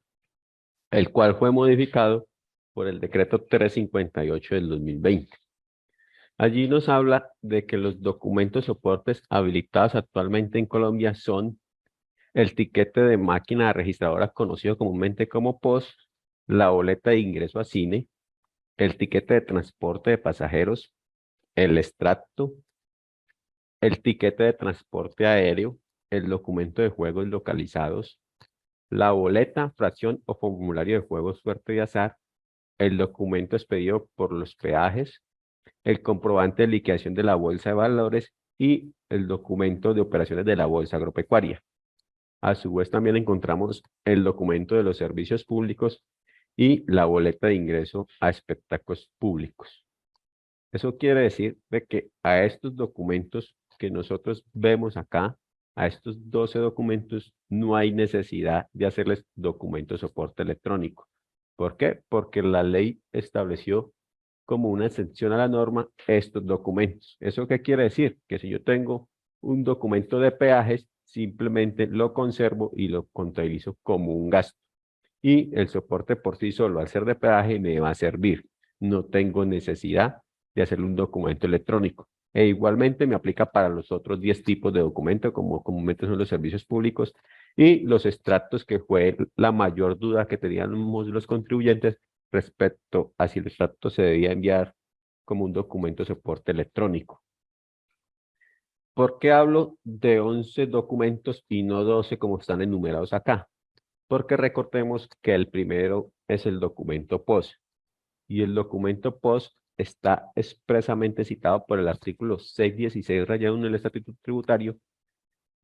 el cual fue modificado por el decreto 358 del 2020. Allí nos habla de que los documentos soportes habilitados actualmente en Colombia son el tiquete de máquina registradora conocido comúnmente como POS, la boleta de ingreso a cine, el tiquete de transporte de pasajeros, el extracto, el tiquete de transporte aéreo, el documento de juegos localizados, la boleta, fracción o formulario de juegos suerte y azar, el documento expedido por los peajes, el comprobante de liquidación de la bolsa de valores y el documento de operaciones de la Bolsa Agropecuaria. A su vez también encontramos el documento de los servicios públicos y la boleta de ingreso a espectáculos públicos. Eso quiere decir de que a estos documentos que nosotros vemos acá, a estos 12 documentos, no hay necesidad de hacerles documento de soporte electrónico. ¿Por qué? Porque la ley estableció como una excepción a la norma estos documentos. ¿Eso qué quiere decir? Que si yo tengo un documento de peajes, simplemente lo conservo y lo contabilizo como un gasto. Y el soporte por sí solo, al ser de peaje, me va a servir. No tengo necesidad de hacerle un documento electrónico. E igualmente me aplica para los otros 10 tipos de documentos, como comúnmente son los servicios públicos y los extractos, que fue la mayor duda que teníamos los contribuyentes respecto a si el extracto se debía enviar como un documento de soporte electrónico. ¿Por qué hablo de 11 documentos y no 12 como están enumerados acá? Porque recordemos que el primero es el documento POS. Y el documento POS está expresamente citado por el artículo 616 rayado en el Estatuto Tributario,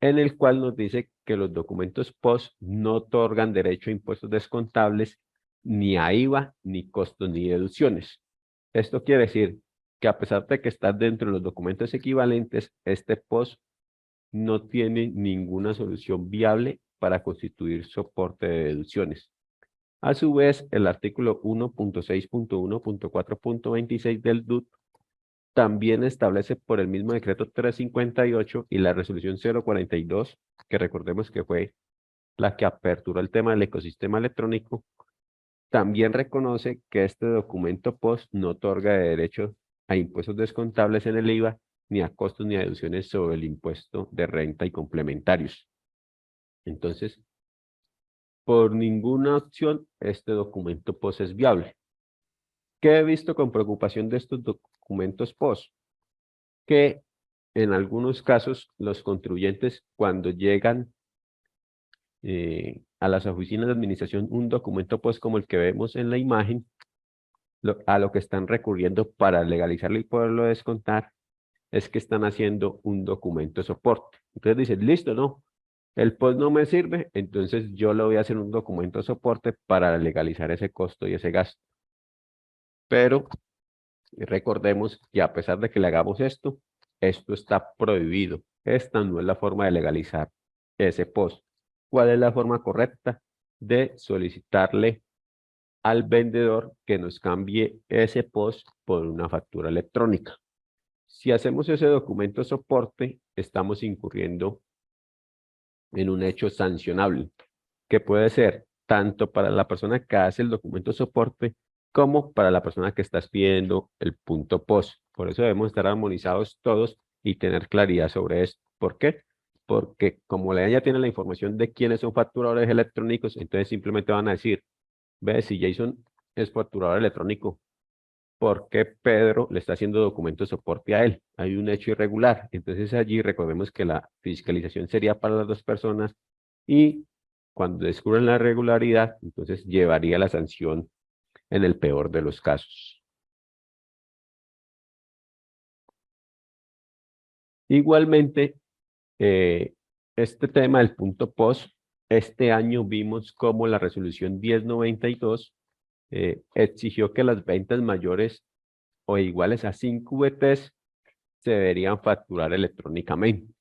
en el cual nos dice que los documentos POS no otorgan derecho a impuestos descontables, ni a IVA, ni costos, ni deducciones. Esto quiere decir que a pesar de que está dentro de los documentos equivalentes, este POS no tiene ninguna solución viable para constituir soporte de deducciones. A su vez, el artículo 1.6.1.4.26 del DUT también establece por el mismo decreto 358 y la resolución 042, que recordemos que fue la que aperturó el tema del ecosistema electrónico, también reconoce que este documento POS no otorga derecho a impuestos descontables en el IVA, ni a costos ni a deducciones sobre el impuesto de renta y complementarios. Entonces, por ninguna opción, este documento POS es viable. ¿Qué he visto con preocupación de estos documentos POS? Que en algunos casos los contribuyentes, cuando llegan a las oficinas de administración, un documento POS como el que vemos en la imagen, a lo que están recurriendo para legalizarlo y poderlo descontar, es que están haciendo un documento de soporte. Entonces dicen, listo, no, el POS no me sirve, entonces yo le voy a hacer un documento de soporte para legalizar ese costo y ese gasto. Pero recordemos que a pesar de que le hagamos esto está prohibido. Esta no es la forma de legalizar ese POS. ¿Cuál es la forma correcta de solicitarle al vendedor que nos cambie ese POS por una factura electrónica? Si hacemos ese documento de soporte, estamos incurriendo en un hecho sancionable, que puede ser tanto para la persona que hace el documento de soporte como para la persona que está pidiendo el punto POS. Por eso debemos estar armonizados todos y tener claridad sobre esto. ¿Por qué? Porque como la ya tiene la información de quiénes son facturadores electrónicos, entonces simplemente van a decir, ve, si Jason es facturador electrónico, ¿por qué Pedro le está haciendo documento de soporte a él? Hay un hecho irregular. Entonces allí recordemos que la fiscalización sería para las dos personas y cuando descubren la irregularidad, entonces llevaría la sanción en el peor de los casos. Igualmente, este tema del punto POS, este año vimos cómo la resolución 1092 exigió que las ventas mayores o iguales a 5 VTs se deberían facturar electrónicamente.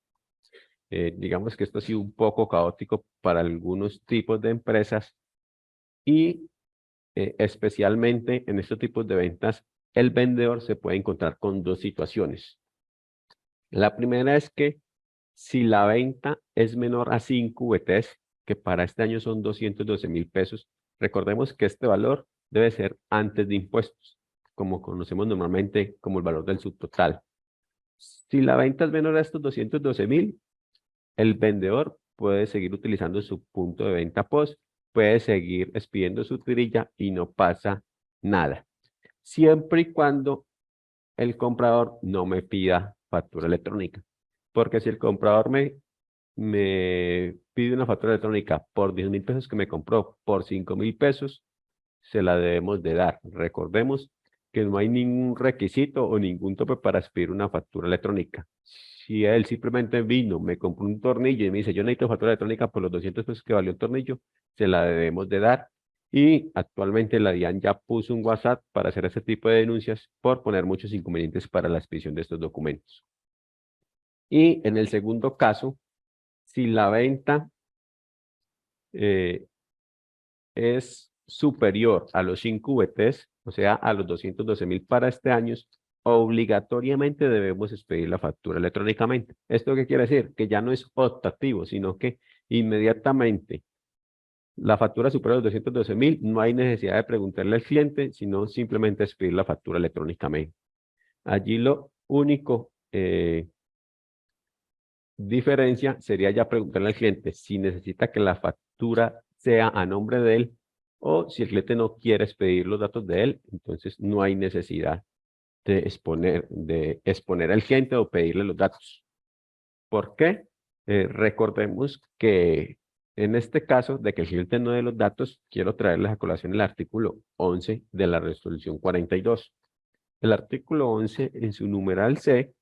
Digamos que esto ha sido un poco caótico para algunos tipos de empresas y especialmente en estos tipos de ventas, el vendedor se puede encontrar con dos situaciones. La primera es que si la venta es menor a 5 VTs, que para este año son 212.000 pesos, recordemos que este valor debe ser antes de impuestos, como conocemos normalmente como el valor del subtotal. Si la venta es menor a estos 212.000, el vendedor puede seguir utilizando su punto de venta POS, puede seguir expidiendo su tirilla y no pasa nada. Siempre y cuando el comprador no me pida factura electrónica. Porque si el comprador me pide una factura electrónica por 10.000 pesos que me compró por 5.000 pesos, se la debemos de dar. Recordemos que no hay ningún requisito o ningún tope para expedir una factura electrónica. si él simplemente vino, me compró un tornillo y me dice, yo necesito factura electrónica por los 200 pesos que valió el tornillo, se la debemos de dar. Y actualmente la DIAN ya puso un WhatsApp para hacer ese tipo de denuncias por poner muchos inconvenientes para la expedición de estos documentos. Y en el segundo caso, si la venta es superior a los 5 VTs, o sea, a los 212.000 para este año, obligatoriamente debemos expedir la factura electrónicamente. ¿Esto qué quiere decir? Que ya no es optativo, sino que inmediatamente la factura supera los 212.000, no hay necesidad de preguntarle al cliente, sino simplemente expedir la factura electrónicamente. Allí lo único diferencia sería ya preguntarle al cliente si necesita que la factura sea a nombre de él o si el cliente no quiere expedir los datos de él, entonces no hay necesidad de exponer al cliente o pedirle los datos. ¿Por qué? Recordemos que en este caso de que el cliente no dé los datos, quiero traerles a colación el artículo 11 de la resolución 42. El artículo 11 en su numeral C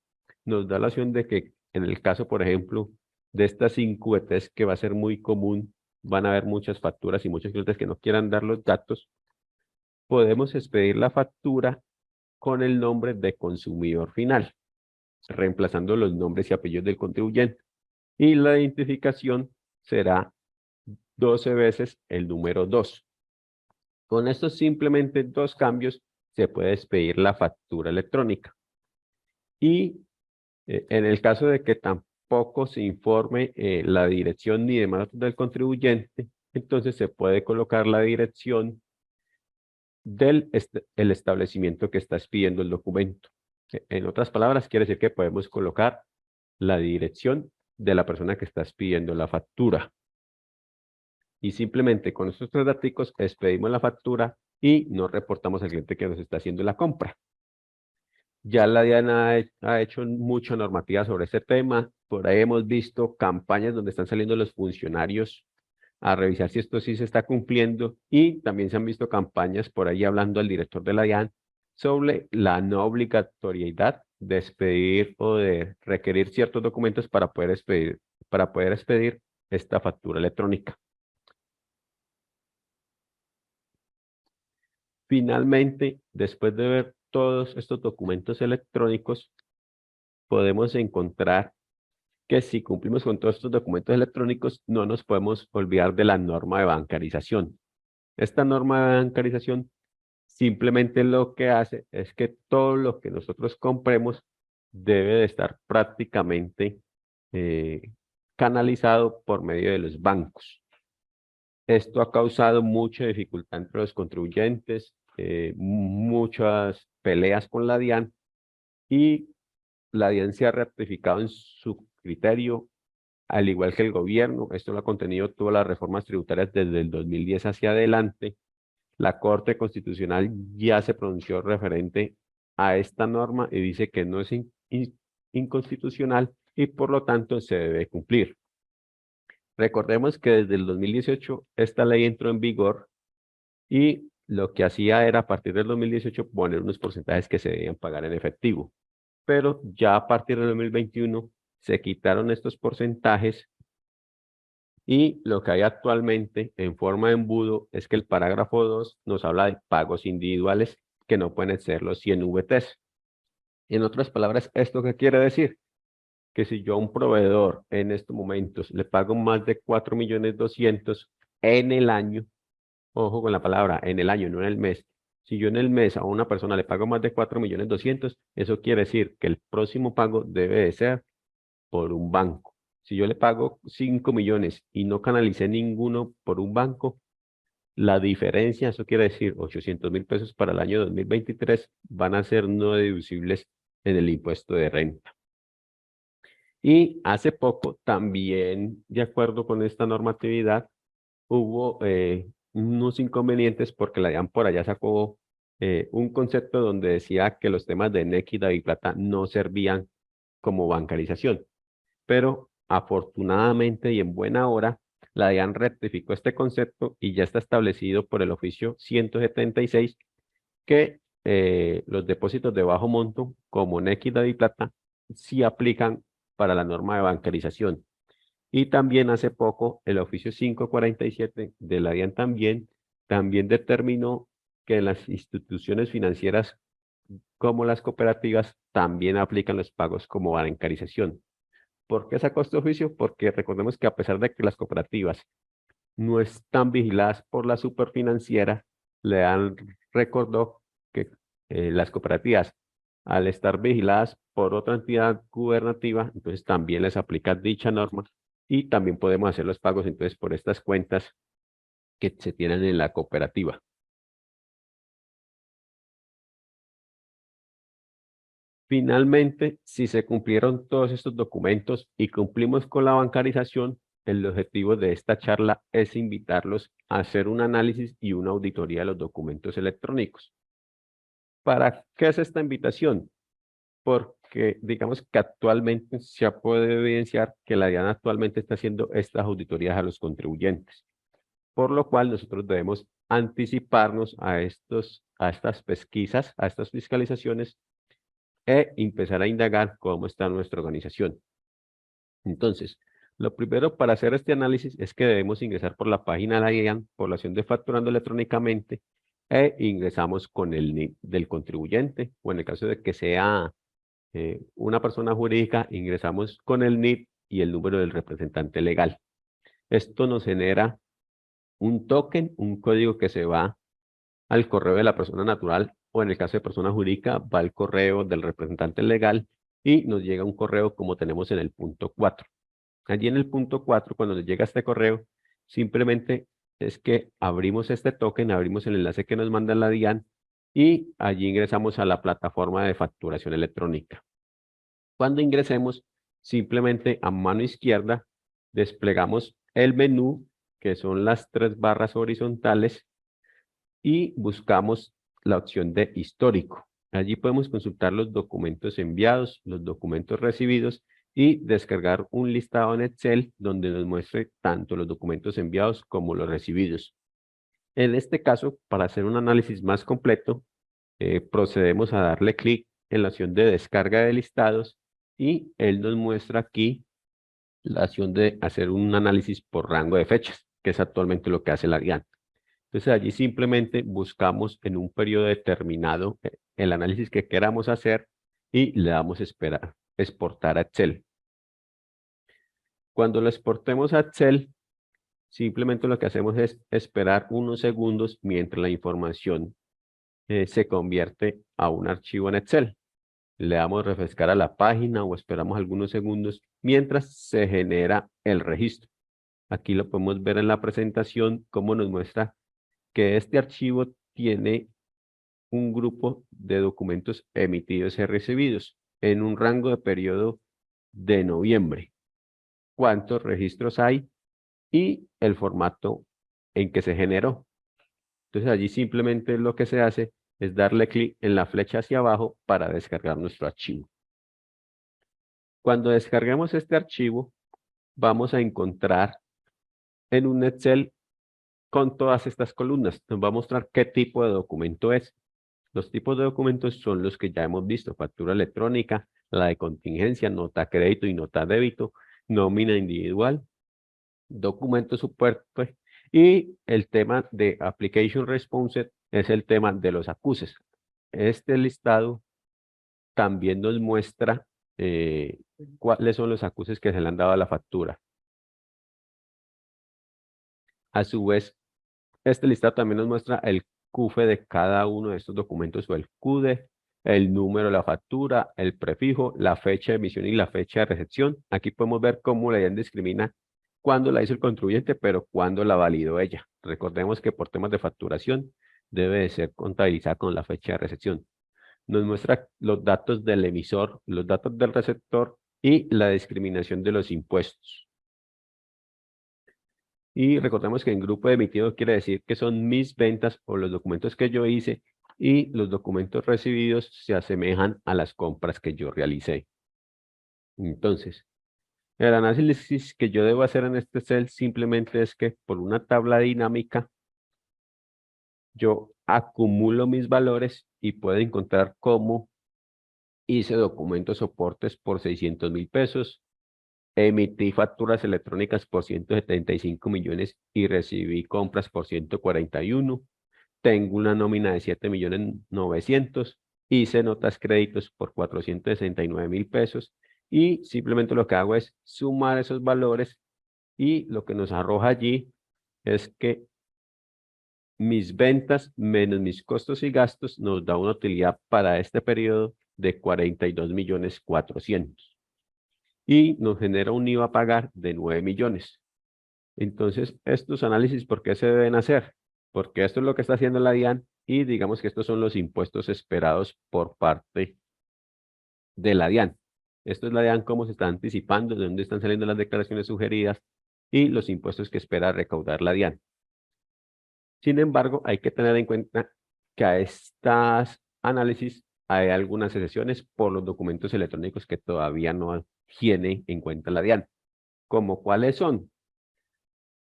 nos da la opción de que en el caso, por ejemplo, de estas 5 VTs que va a ser muy común, van a haber muchas facturas y muchos clientes que no quieran dar los datos, podemos expedir la factura con el nombre de consumidor final, reemplazando los nombres y apellidos del contribuyente. Y la identificación será 12 veces el número 2. Con estos simplemente 2 cambios se puede expedir la factura electrónica. Y en el caso de que tampoco se informe la dirección ni demás del contribuyente, entonces se puede colocar la dirección del el establecimiento que está expidiendo el documento. En otras palabras, quiere decir que podemos colocar la dirección de la persona que está expidiendo la factura. Y simplemente con estos 3 datos expedimos la factura y nos reportamos al cliente que nos está haciendo la compra. Ya la DIAN ha hecho mucha normativa sobre este tema. Por ahí hemos visto campañas donde están saliendo los funcionarios a revisar si esto sí se está cumpliendo y también se han visto campañas por ahí hablando al director de la DIAN sobre la no obligatoriedad de expedir o de requerir ciertos documentos para poder expedir esta factura electrónica. Finalmente, después de ver todos estos documentos electrónicos, podemos encontrar que si cumplimos con todos estos documentos electrónicos, no nos podemos olvidar de la norma de bancarización. Esta norma de bancarización simplemente lo que hace es que todo lo que nosotros compremos debe de estar prácticamente canalizado por medio de los bancos. Esto ha causado mucha dificultad entre los contribuyentes, muchas peleas con la DIAN y la DIAN se ha ratificado en su criterio, al igual que el gobierno. Esto lo ha contenido todas las reformas tributarias desde el 2010 hacia adelante. La Corte Constitucional ya se pronunció referente a esta norma y dice que no es inconstitucional y por lo tanto se debe cumplir. Recordemos que desde el 2018 esta ley entró en vigor y lo que hacía era a partir del 2018 poner unos porcentajes que se debían pagar en efectivo. Pero ya a partir del 2021 se quitaron estos porcentajes y lo que hay actualmente en forma de embudo es que el parágrafo 2 nos habla de pagos individuales que no pueden ser los 100 VTs. En otras palabras, ¿esto qué quiere decir? Que si yo a un proveedor en estos momentos le pago más de 4.200.000 en el año, ojo con la palabra, en el año, no en el mes. Si yo en el mes a una persona le pago más de 4.200.000, eso quiere decir que el próximo pago debe de ser por un banco. Si yo le pago 5 millones y no canalicé ninguno por un banco, la diferencia, eso quiere decir 800.000 pesos para el año 2023, van a ser no deducibles en el impuesto de renta. Y hace poco, también de acuerdo con esta normatividad, hubo unos inconvenientes porque la DIAN por allá sacó un concepto donde decía que los temas de NEC y DaviPlata no servían como bancarización. Pero afortunadamente y en buena hora, la DIAN rectificó este concepto y ya está establecido por el oficio 176 que los depósitos de bajo monto como NEC y DaviPlata sí aplican para la norma de bancarización. Y también hace poco el oficio 547 de la DIAN también determinó que las instituciones financieras como las cooperativas también aplican los pagos como bancarización. ¿Por qué sacó este oficio? Porque recordemos que a pesar de que las cooperativas no están vigiladas por la superfinanciera, le han recordó que las cooperativas, al estar vigiladas por otra entidad gubernativa, entonces también les aplica dicha norma y también podemos hacer los pagos entonces por estas cuentas que se tienen en la cooperativa. Finalmente, si se cumplieron todos estos documentos y cumplimos con la bancarización, el objetivo de esta charla es invitarlos a hacer un análisis y una auditoría de los documentos electrónicos. ¿Para qué es esta invitación? Porque digamos que actualmente se ha podido evidenciar que la DIAN actualmente está haciendo estas auditorías a los contribuyentes, por lo cual nosotros debemos anticiparnos a estas pesquisas, a estas fiscalizaciones e empezar a indagar cómo está nuestra organización. Entonces, lo primero para hacer este análisis es que debemos ingresar por la página de la DIAN, población de facturando electrónicamente, e ingresamos con el NIP del contribuyente, o en el caso de que sea una persona jurídica, ingresamos con el NIP y el número del representante legal. Esto nos genera un token, un código que se va al correo de la persona natural, o en el caso de persona jurídica, va al correo del representante legal y nos llega un correo como tenemos en el punto 4. Allí en el punto 4, cuando nos llega este correo, simplemente es que abrimos este token, abrimos el enlace que nos manda la DIAN y allí ingresamos a la plataforma de facturación electrónica. Cuando ingresemos, simplemente a mano izquierda desplegamos el menú, que son las 3 barras horizontales, y buscamos la opción de histórico. Allí podemos consultar los documentos enviados, los documentos recibidos y descargar un listado en Excel donde nos muestre tanto los documentos enviados como los recibidos. En este caso, para hacer un análisis más completo, procedemos a darle clic en la opción de descarga de listados y él nos muestra aquí la opción de hacer un análisis por rango de fechas, que es actualmente lo que hace la DIAN. Entonces allí simplemente buscamos en un periodo determinado el análisis que queramos hacer y le damos esperar, exportar a Excel. Cuando lo exportemos a Excel, simplemente lo que hacemos es esperar unos segundos mientras la información se convierte a un archivo en Excel. Le damos refrescar a la página o esperamos algunos segundos mientras se genera el registro. Aquí lo podemos ver en la presentación, cómo nos muestra que este archivo tiene un grupo de documentos emitidos y recibidos en un rango de periodo de noviembre. ¿Cuántos registros hay? Y el formato en que se generó. Entonces allí simplemente lo que se hace es darle clic en la flecha hacia abajo para descargar nuestro archivo. Cuando descarguemos este archivo, vamos a encontrar en un Excel con todas estas columnas. Nos va a mostrar qué tipo de documento es. Los tipos de documentos son los que ya hemos visto: factura electrónica, la de contingencia, nota crédito y nota débito, nómina individual, documento soporte, y el tema de Application Response es el tema de los acuses. Este listado también nos muestra cuáles son los acuses que se le han dado a la factura. A su vez, este listado también nos muestra el CUFE de cada uno de estos documentos, o el CUDE, el número de la factura, el prefijo, la fecha de emisión y la fecha de recepción. Aquí podemos ver cómo la DIAN discrimina cuándo la hizo el contribuyente, pero cuándo la validó ella. Recordemos que por temas de facturación debe de ser contabilizada con la fecha de recepción. Nos muestra los datos del emisor, los datos del receptor y la discriminación de los impuestos. Y recordemos que en grupo de emitido quiere decir que son mis ventas o los documentos que yo hice, y los documentos recibidos se asemejan a las compras que yo realicé. Entonces, el análisis que yo debo hacer en este Excel simplemente es que por una tabla dinámica yo acumulo mis valores y puedo encontrar cómo hice documentos soportes por 600.000 pesos, emití facturas electrónicas por 175 millones y recibí compras por 141. Tengo una nómina de 7.900.000, hice notas créditos por 469.000 pesos y simplemente lo que hago es sumar esos valores y lo que nos arroja allí es que mis ventas menos mis costos y gastos nos da una utilidad para este periodo de 42.400.000 y nos genera un IVA a pagar de 9 millones. Entonces, estos análisis, ¿por qué se deben hacer? Porque esto es lo que está haciendo la DIAN y digamos que estos son los impuestos esperados por parte de la DIAN. Esto es la DIAN, cómo se está anticipando, de dónde están saliendo las declaraciones sugeridas y los impuestos que espera recaudar la DIAN. Sin embargo, hay que tener en cuenta que a estas análisis hay algunas excepciones por los documentos electrónicos que todavía no tiene en cuenta la DIAN. ¿Como cuáles son?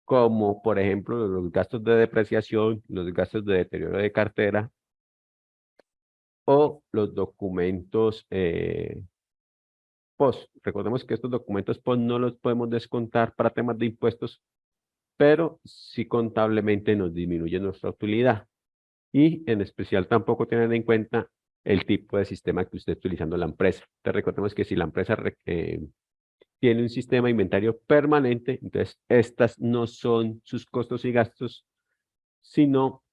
Como por ejemplo los gastos de depreciación, los gastos de deterioro de cartera o los documentos POS. Recordemos que estos documentos POS no los podemos descontar para temas de impuestos, pero sí contablemente nos disminuye nuestra utilidad. Y en especial tampoco tener en cuenta el tipo de sistema que usted esté utilizando en la empresa. Entonces recordemos que si la empresa tiene un sistema de inventario permanente, entonces estas no son sus costos y gastos, sino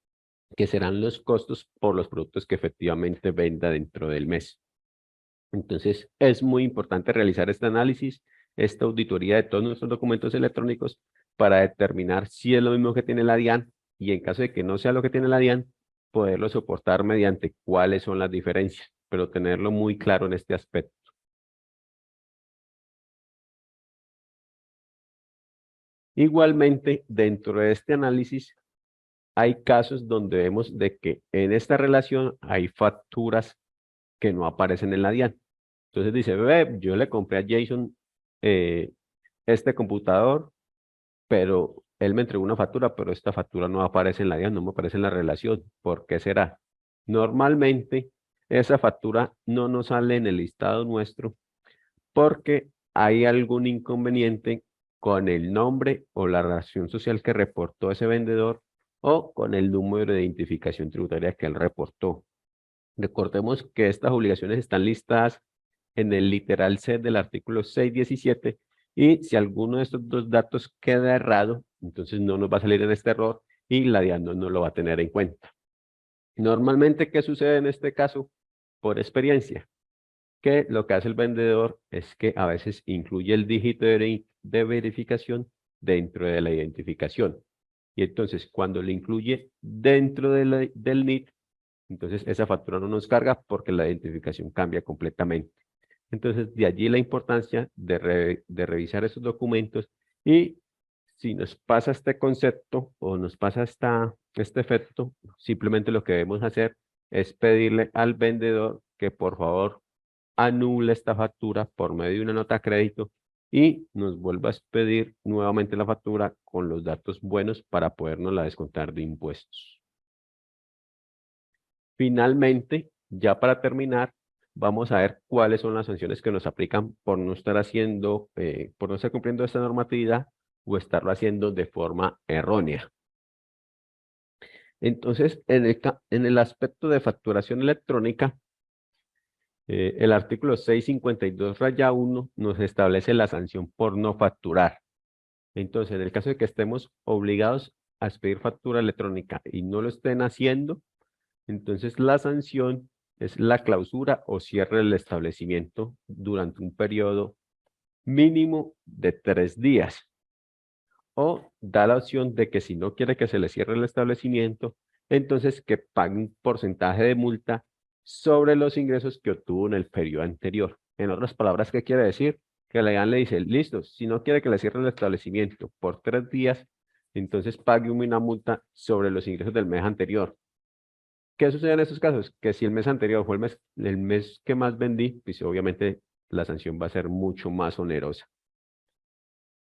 que serán los costos por los productos que efectivamente venda dentro del mes. Entonces, es muy importante realizar este análisis, esta auditoría de todos nuestros documentos electrónicos para determinar si es lo mismo que tiene la DIAN y en caso de que no sea lo que tiene la DIAN, poderlo soportar mediante cuáles son las diferencias, pero tenerlo muy claro en este aspecto. Igualmente, dentro de este análisis, hay casos donde vemos de que en esta relación hay facturas que no aparecen en la DIAN. Entonces dice, ve, yo le compré a Jason este computador, pero él me entregó una factura, pero esta factura no aparece en la DIAN, no me aparece en la relación. ¿Por qué será? Normalmente, esa factura no nos sale en el listado nuestro porque hay algún inconveniente con el nombre o la razón social que reportó ese vendedor o con el número de identificación tributaria que él reportó. Recordemos que estas obligaciones están listadas en el literal C del artículo 617 y si alguno de estos dos datos queda errado, entonces no nos va a salir en este error y la DIAN no lo va a tener en cuenta. Normalmente, ¿qué sucede en este caso? Por experiencia, que lo que hace el vendedor es que a veces incluye el dígito de verificación dentro de la identificación. Y entonces, cuando le incluye dentro del NIT, entonces esa factura no nos carga porque la identificación cambia completamente. Entonces, de allí la importancia de revisar esos documentos y si nos pasa este concepto o nos pasa este efecto, simplemente lo que debemos hacer es pedirle al vendedor que por favor anule esta factura por medio de una nota a crédito y nos vuelva a pedir nuevamente la factura con los datos buenos para podernos la descontar de impuestos. Finalmente, ya para terminar, vamos a ver cuáles son las sanciones que nos aplican por no estar haciendo, por no estar cumpliendo esta normatividad o estarlo haciendo de forma errónea. Entonces, en el aspecto de facturación electrónica, el artículo 652-1 nos establece la sanción por no facturar. Entonces, en el caso de que estemos obligados a expedir factura electrónica y no lo estén haciendo, entonces la sanción es la clausura o cierre del establecimiento durante un periodo mínimo de 3 días. O da la opción de que si no quiere que se le cierre el establecimiento, entonces que pague un porcentaje de multa sobre los ingresos que obtuvo en el periodo anterior. En otras palabras, ¿qué quiere decir? Que la DIAN le dice, listo, si no quiere que le cierre el establecimiento por 3 días, entonces pague una multa sobre los ingresos del mes anterior. ¿Qué sucede en estos casos? Que si el mes anterior fue el mes que más vendí, pues obviamente la sanción va a ser mucho más onerosa.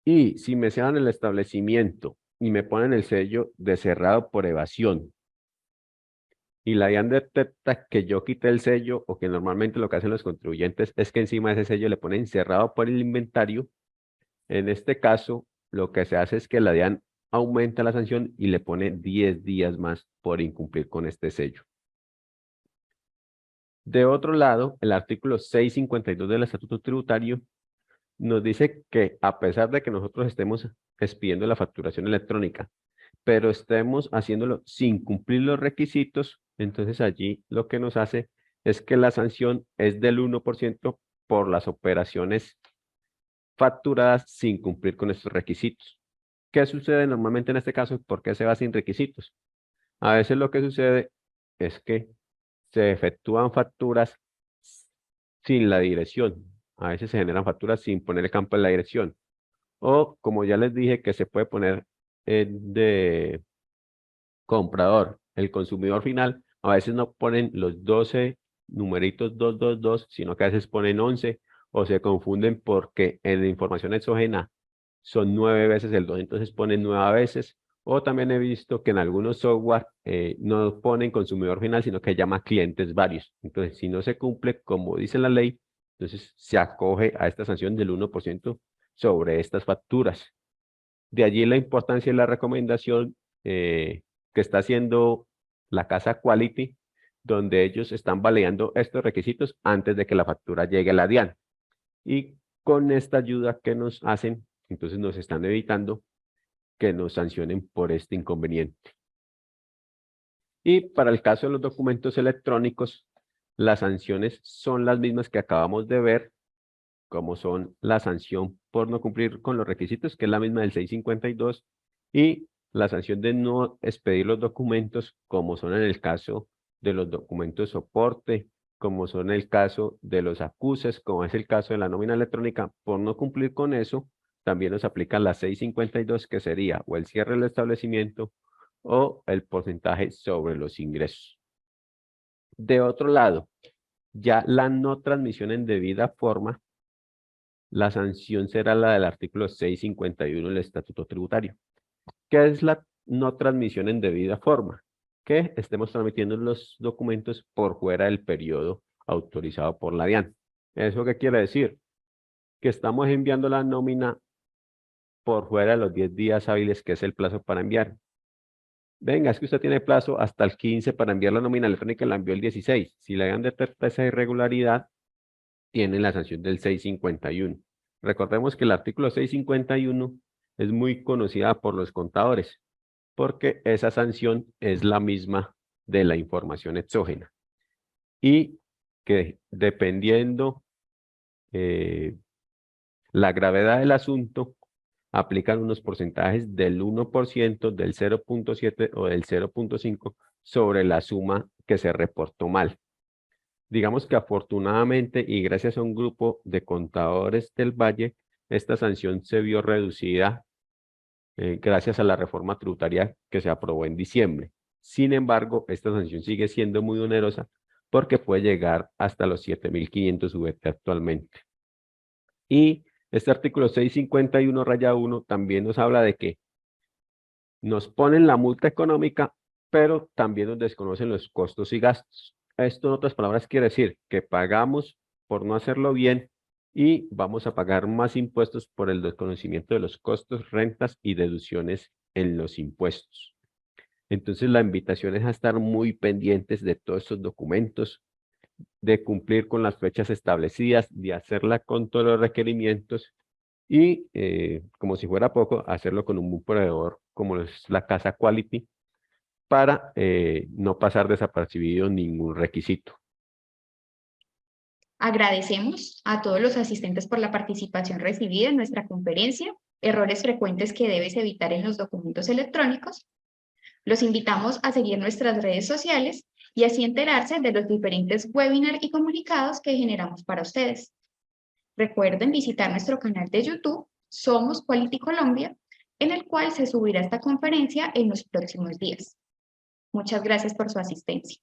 Y si me cierran el establecimiento y me ponen el sello de cerrado por evasión y la DIAN detecta que yo quité el sello o que normalmente lo que hacen los contribuyentes es que encima de ese sello le ponen cerrado por el inventario, En este caso, lo que se hace es que la DIAN aumenta la sanción y le pone 10 días más por incumplir con este sello. De otro lado, el artículo 652 del Estatuto Tributario nos dice que a pesar de que nosotros estemos expidiendo la facturación electrónica, pero estemos haciéndolo sin cumplir los requisitos, entonces allí lo que nos hace es que la sanción es del 1% por las operaciones facturadas sin cumplir con estos requisitos. ¿Qué sucede normalmente en este caso? ¿Por qué se va sin requisitos? A veces lo que sucede es que se efectúan facturas sin la dirección. A veces se generan facturas sin poner el campo en la dirección. O, como ya les dije, que se puede poner de comprador, el consumidor final. A veces no ponen los 12 numeritos 222, sino que a veces ponen 11 o se confunden porque en la información exógena son 9 veces el 2, entonces ponen 9 veces. O también he visto que en algunos software no ponen consumidor final, sino que llama clientes varios. Entonces, si no se cumple como dice la ley, entonces se acoge a esta sanción del 1% sobre estas facturas. De allí la importancia y la recomendación que está haciendo la casa Quality, donde ellos están validando estos requisitos antes de que la factura llegue a la DIAN. Y con esta ayuda que nos hacen, entonces nos están evitando que nos sancionen por este inconveniente. Y para el caso de los documentos electrónicos, las sanciones son las mismas que acabamos de ver, como son la sanción por no cumplir con los requisitos, que es la misma del 652, y la sanción de no expedir los documentos, como son en el caso de los documentos de soporte, como son el caso de los acuses, como es el caso de la nómina electrónica. Por no cumplir con eso, también nos aplican la 652, que sería o el cierre del establecimiento o el porcentaje sobre los ingresos. De otro lado, ya la no transmisión en debida forma, la sanción será la del artículo 651 del Estatuto Tributario. ¿Qué es la no transmisión en debida forma? Que estemos transmitiendo los documentos por fuera del periodo autorizado por la DIAN. ¿Eso qué quiere decir? Que estamos enviando la nómina por fuera de los 10 días hábiles, que es el plazo para enviar. Venga, es que usted tiene plazo hasta el 15 para enviar la nómina electrónica y la envió el 16. Si le dan detecta esa irregularidad, tiene la sanción del 651. Recordemos que el artículo 651 es muy conocida por los contadores, porque esa sanción es la misma de la información exógena. Y que dependiendo la gravedad del asunto, aplican unos porcentajes del 1%, del 0.7 o del 0.5 sobre la suma que se reportó mal. Digamos que afortunadamente y gracias a un grupo de contadores del Valle, esta sanción se vio reducida gracias a la reforma tributaria que se aprobó en diciembre. Sin embargo, esta sanción sigue siendo muy onerosa porque puede llegar hasta los 7.500 VT actualmente. Y este artículo 651-1 también nos habla de que nos ponen la multa económica, pero también nos desconocen los costos y gastos. Esto, en otras palabras, quiere decir que pagamos por no hacerlo bien y vamos a pagar más impuestos por el desconocimiento de los costos, rentas y deducciones en los impuestos. Entonces, la invitación es a estar muy pendientes de todos estos documentos, de cumplir con las fechas establecidas, de hacerla con todos los requerimientos y, como si fuera poco, hacerlo con un proveedor como es la casa Quality para no pasar desapercibido ningún requisito. Agradecemos a todos los asistentes por la participación recibida en nuestra conferencia, errores frecuentes que debes evitar en los documentos electrónicos. Los invitamos a seguir nuestras redes sociales y así enterarse de los diferentes webinars y comunicados que generamos para ustedes. Recuerden visitar nuestro canal de YouTube, Somos Quality Colombia, en el cual se subirá esta conferencia en los próximos días. Muchas gracias por su asistencia.